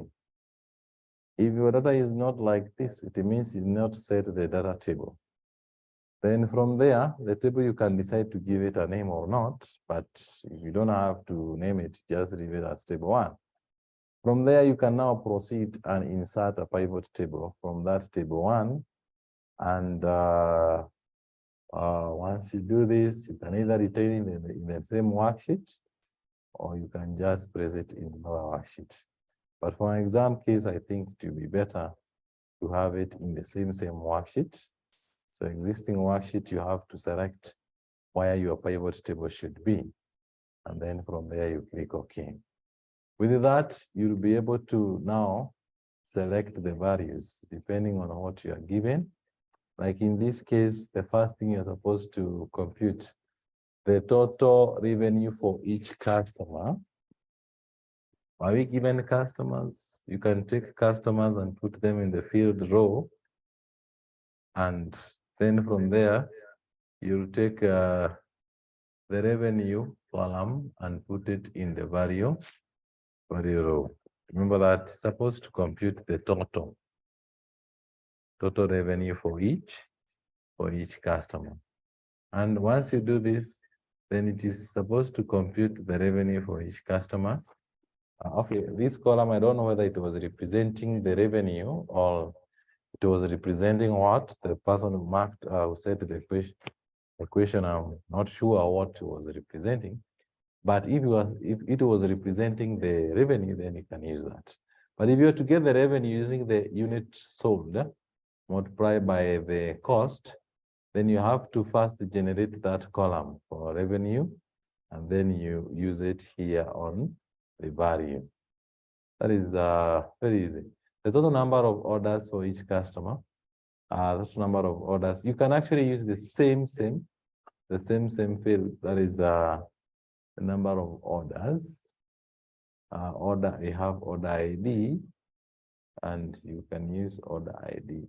If your data is not like this, it means you not set the data table. Then from there, the table, you can decide to give it a name or not, but if you don't have to name it, just leave it as table 1. From there, you can now proceed and insert a pivot table from that table 1. And once you do this, you can either retain it in the same worksheet, or you can just place it in another worksheet. But for an exam case, I think it will be better to have it in the same worksheet. So existing worksheet, you have to select where your pivot table should be. And then from there, you click OK. With that, you'll be able to now select the values depending on what you are given. Like in this case, the first thing you're supposed to compute the total revenue for each customer. Are we given customers? You can take customers and put them in the field row. And then from there, you'll take the revenue column and put it in the value row. Remember that it's supposed to compute the total revenue for each customer. And once you do this, then it is supposed to compute the revenue for each customer. Okay, this column, I don't know whether it was representing the revenue or it was representing what the person who marked, who said the question, I'm not sure what it was representing. But if it was representing the revenue, then you can use that. But if you are to get the revenue using the unit sold multiplied by the cost, then you have to first generate that column for revenue, and then you use it here on the value. That is very easy. The total number of orders for each customer, the total number of orders. You can actually use the same field. That is the number of orders. You have order ID, and you can use order ID.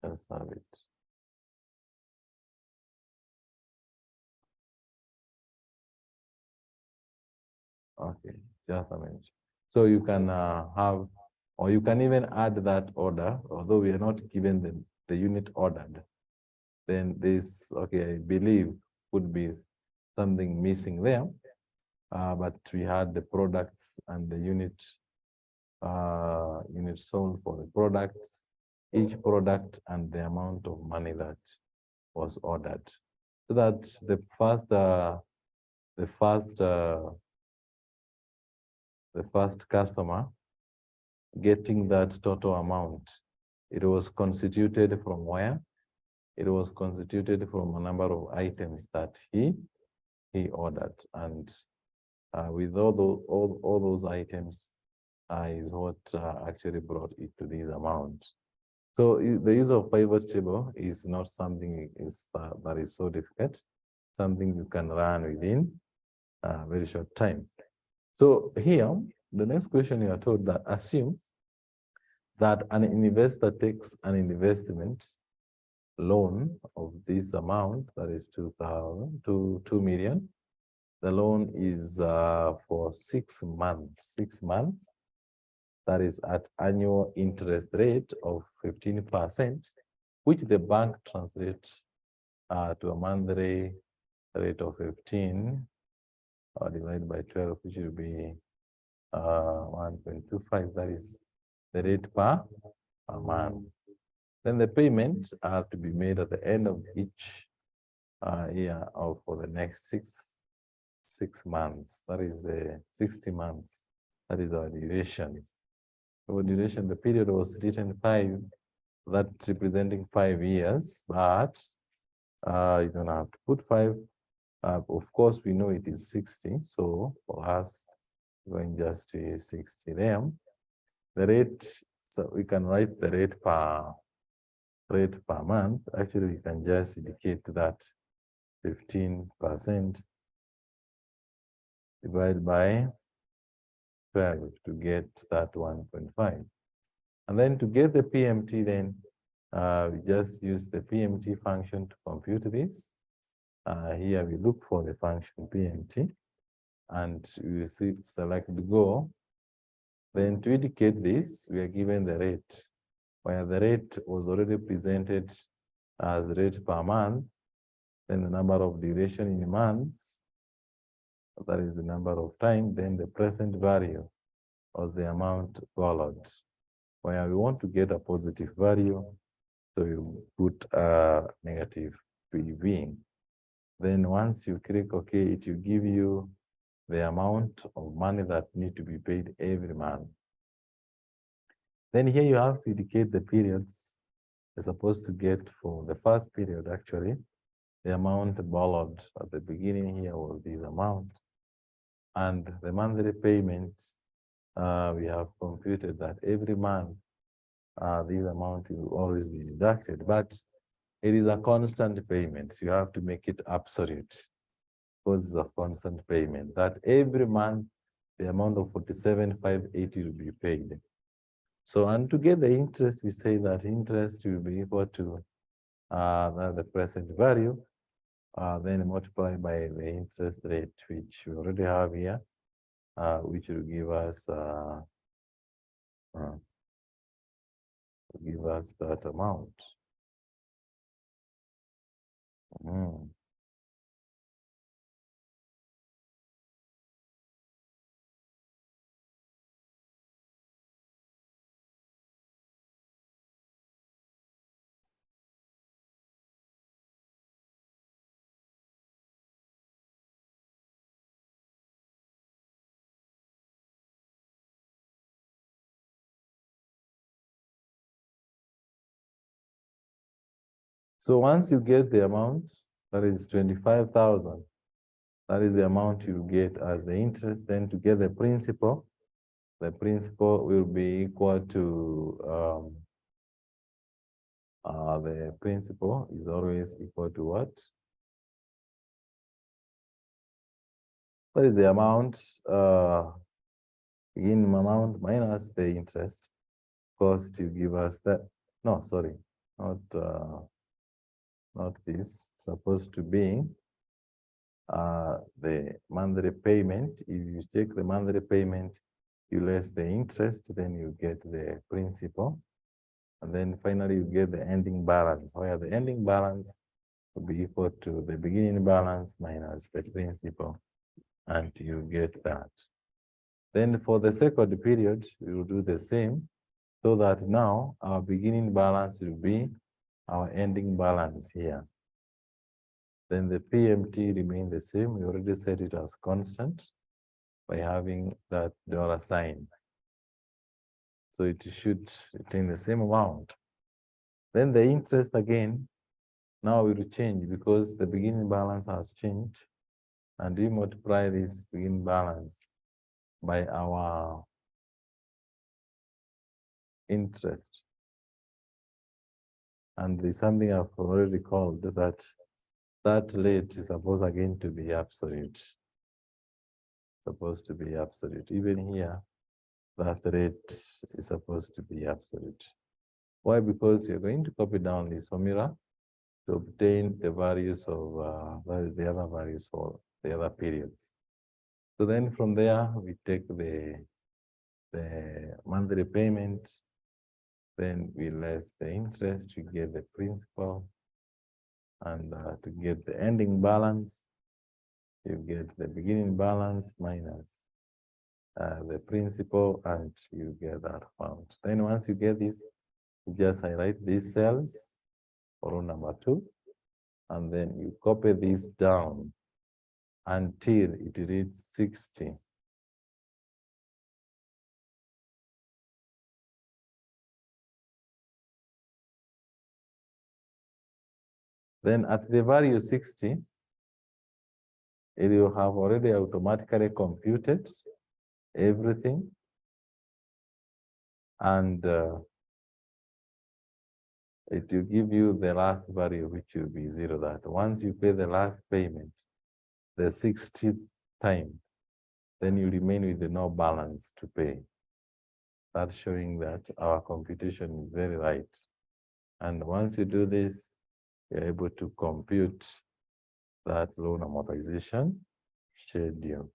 Let's have it. Okay, just a minute. So you can have, or you can even add that order, although we are not given the unit ordered. Then this, okay, I believe would be something missing there. But we had the products and the unit sold for the products, each product and the amount of money that was ordered. So that's the first customer getting that total amount. It was constituted from where? It was constituted from a number of items that he ordered, and with all those items is what actually brought it to this amount. So the use of pivot table is not something that is so difficult. Something you can run within a very short time. So here, the next question you are told that assume that an investor takes an investment loan of this amount, that is 2 million. The loan is for 6 months. 6 months. That is at annual interest rate of 15%, which the bank translates to a monthly rate of 15 divided by 12, which will be 1.25. That is the rate per month. Then the payments have to be made at the end of each year for the next six months. That is the 60 months. That is our duration. Our duration, the period was written 5, that representing 5 years, but you don't have to put 5. Of course, we know it is 60. So for us, going just to use 60 there. The rate, so we can write the rate per month. Actually, we can just indicate that 15% divided by 12 to get that 1.5. And then to get the PMT, then we just use the PMT function to compute this. Here we look for the function PMT, and we select go. Then to indicate this, we are given the rate, where the rate was already presented as rate per month, then the number of duration in months, that is the number of time, then the present value was the amount borrowed. Where we want to get a positive value, so you put a negative PV. Then once you click OK, it will give you the amount of money that need to be paid every month. Then here you have to indicate the periods you're supposed to get for the first period. Actually, the amount borrowed at the beginning here was this amount. And the monthly payments, we have computed that every month, this amount will always be deducted, but it is a constant payment. You have to make it absolute, because it's a constant payment, that every month, the amount of 47,580 will be paid. So, and to get the interest, we say that interest will be equal to the present value, then multiplied by the interest rate, which we already have here, which will give us that amount. So once you get the amount, that is 25,000, that is the amount you get as the interest. Then to get the principal will be equal to, the principal is always equal to what? What is the amount, beginning amount minus the interest? Of course, to give us that, no, sorry, not this, supposed to be the monthly payment. If you take the monthly payment, you less the interest, then you get the principal. And then finally you get the ending balance, where the ending balance will be equal to the beginning balance minus the principal, and you get that. Then for the second period, we will do the same, so that now our beginning balance will be our ending balance here. Then the PMT remain the same. We already set it as constant by having that dollar sign. So it should retain the same amount. Then the interest again, now will change because the beginning balance has changed, and we multiply this beginning balance by our interest. And there's something I've already called that rate is supposed again to be absolute. Supposed to be absolute. Even here, that rate is supposed to be absolute. Why? Because you're going to copy down this formula to obtain the values of the other values for the other periods. So then from there, we take the monthly payment, then we less the interest, we get the principal, and to get the ending balance, you get the beginning balance minus the principal, and you get that amount. Then once you get this, you just highlight these cells for row number 2, and then you copy this down until it reaches 60. Then at the value 60, it will have already automatically computed everything, and it will give you the last value, which will be 0. That once you pay the last payment, the 60th time, then you remain with the no balance to pay. That's showing that our computation is very right. And once you do this, you're able to compute that loan amortization schedule.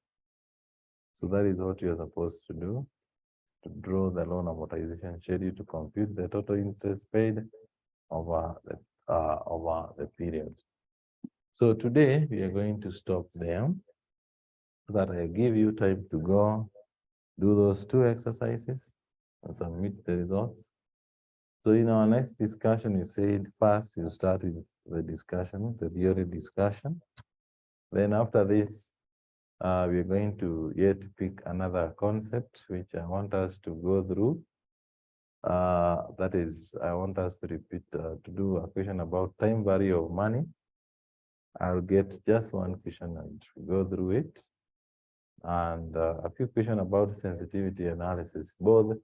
So that is what you're supposed to do, to draw the loan amortization schedule to compute the total interest paid over the period. So today we are going to stop there, so that I give you time to go do those 2 exercises and submit the results. So in our next discussion, you said first you start with the discussion, the theory discussion. Then after this, we're going to yet pick another concept which I want us to go through. That is, I want us to repeat, to do a question about time value of money. I'll get just 1 question and go through it. And a few questions about sensitivity analysis, both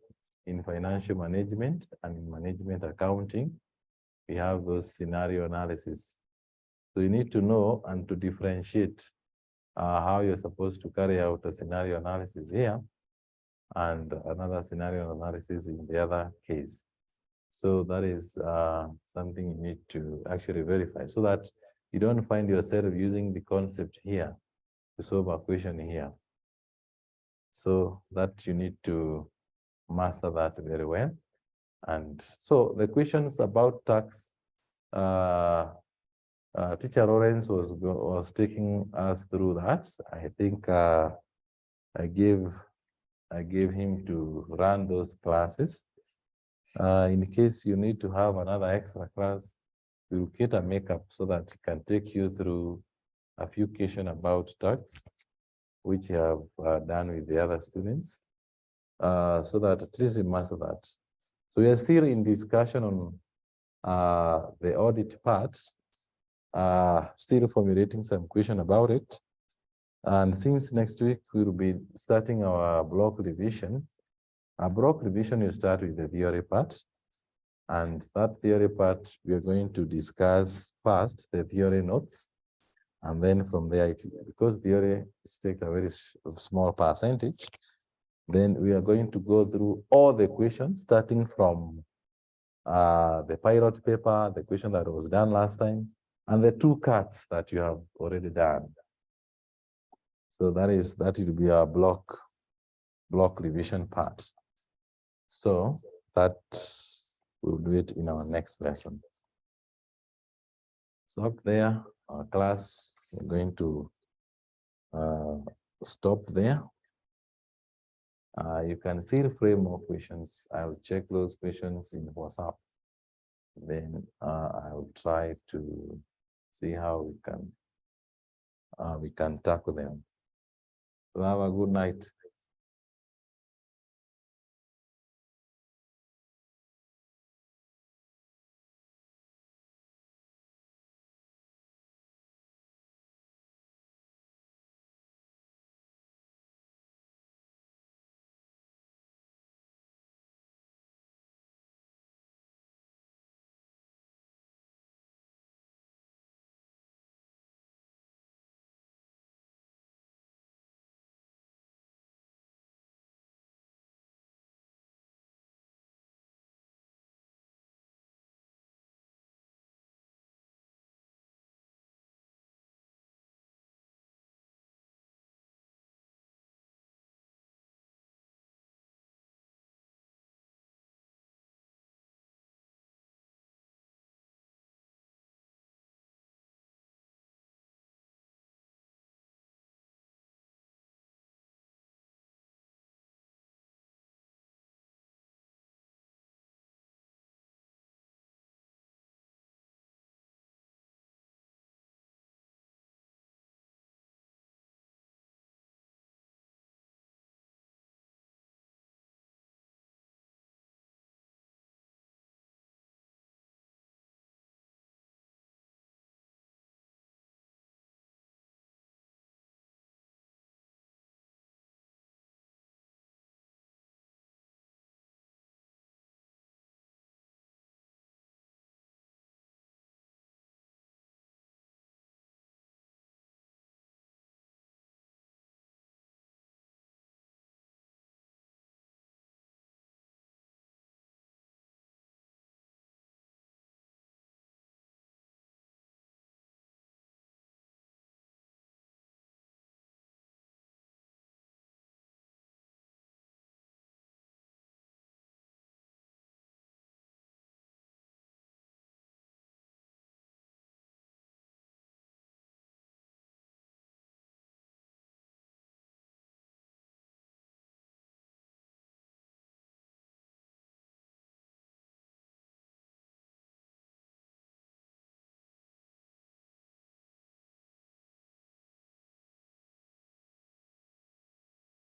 in financial management and in management accounting. We have those scenario analysis. So you need to know and to differentiate how you're supposed to carry out a scenario analysis here and another scenario analysis in the other case. So that is something you need to actually verify, so that you don't find yourself using the concept here to solve a question here. So that you need to master that very well. And so the questions about tax, Teacher Lawrence was taking us through that. I think I gave him to run those classes. In case you need to have another extra class, we'll get a makeup so that it can take you through a few questions about tax, which you have done with the other students, so that at least you master that. So we are still in discussion on the audit part, still formulating some question about it. And since next week we'll be starting our block revision, our block revision will start with the theory part. And that theory part, we are going to discuss first the theory notes. And then from there, because theory takes a very small percentage, then we are going to go through all the questions, starting from the pilot paper, the question that was done last time, and the 2 cuts that you have already done. So that will be our block revision part. So that we'll do it in our next lesson. So up there, our class, we're going to stop there. You can still frame more questions. I'll check those questions in WhatsApp. Then I'll try to see how we can tackle them. So have a good night.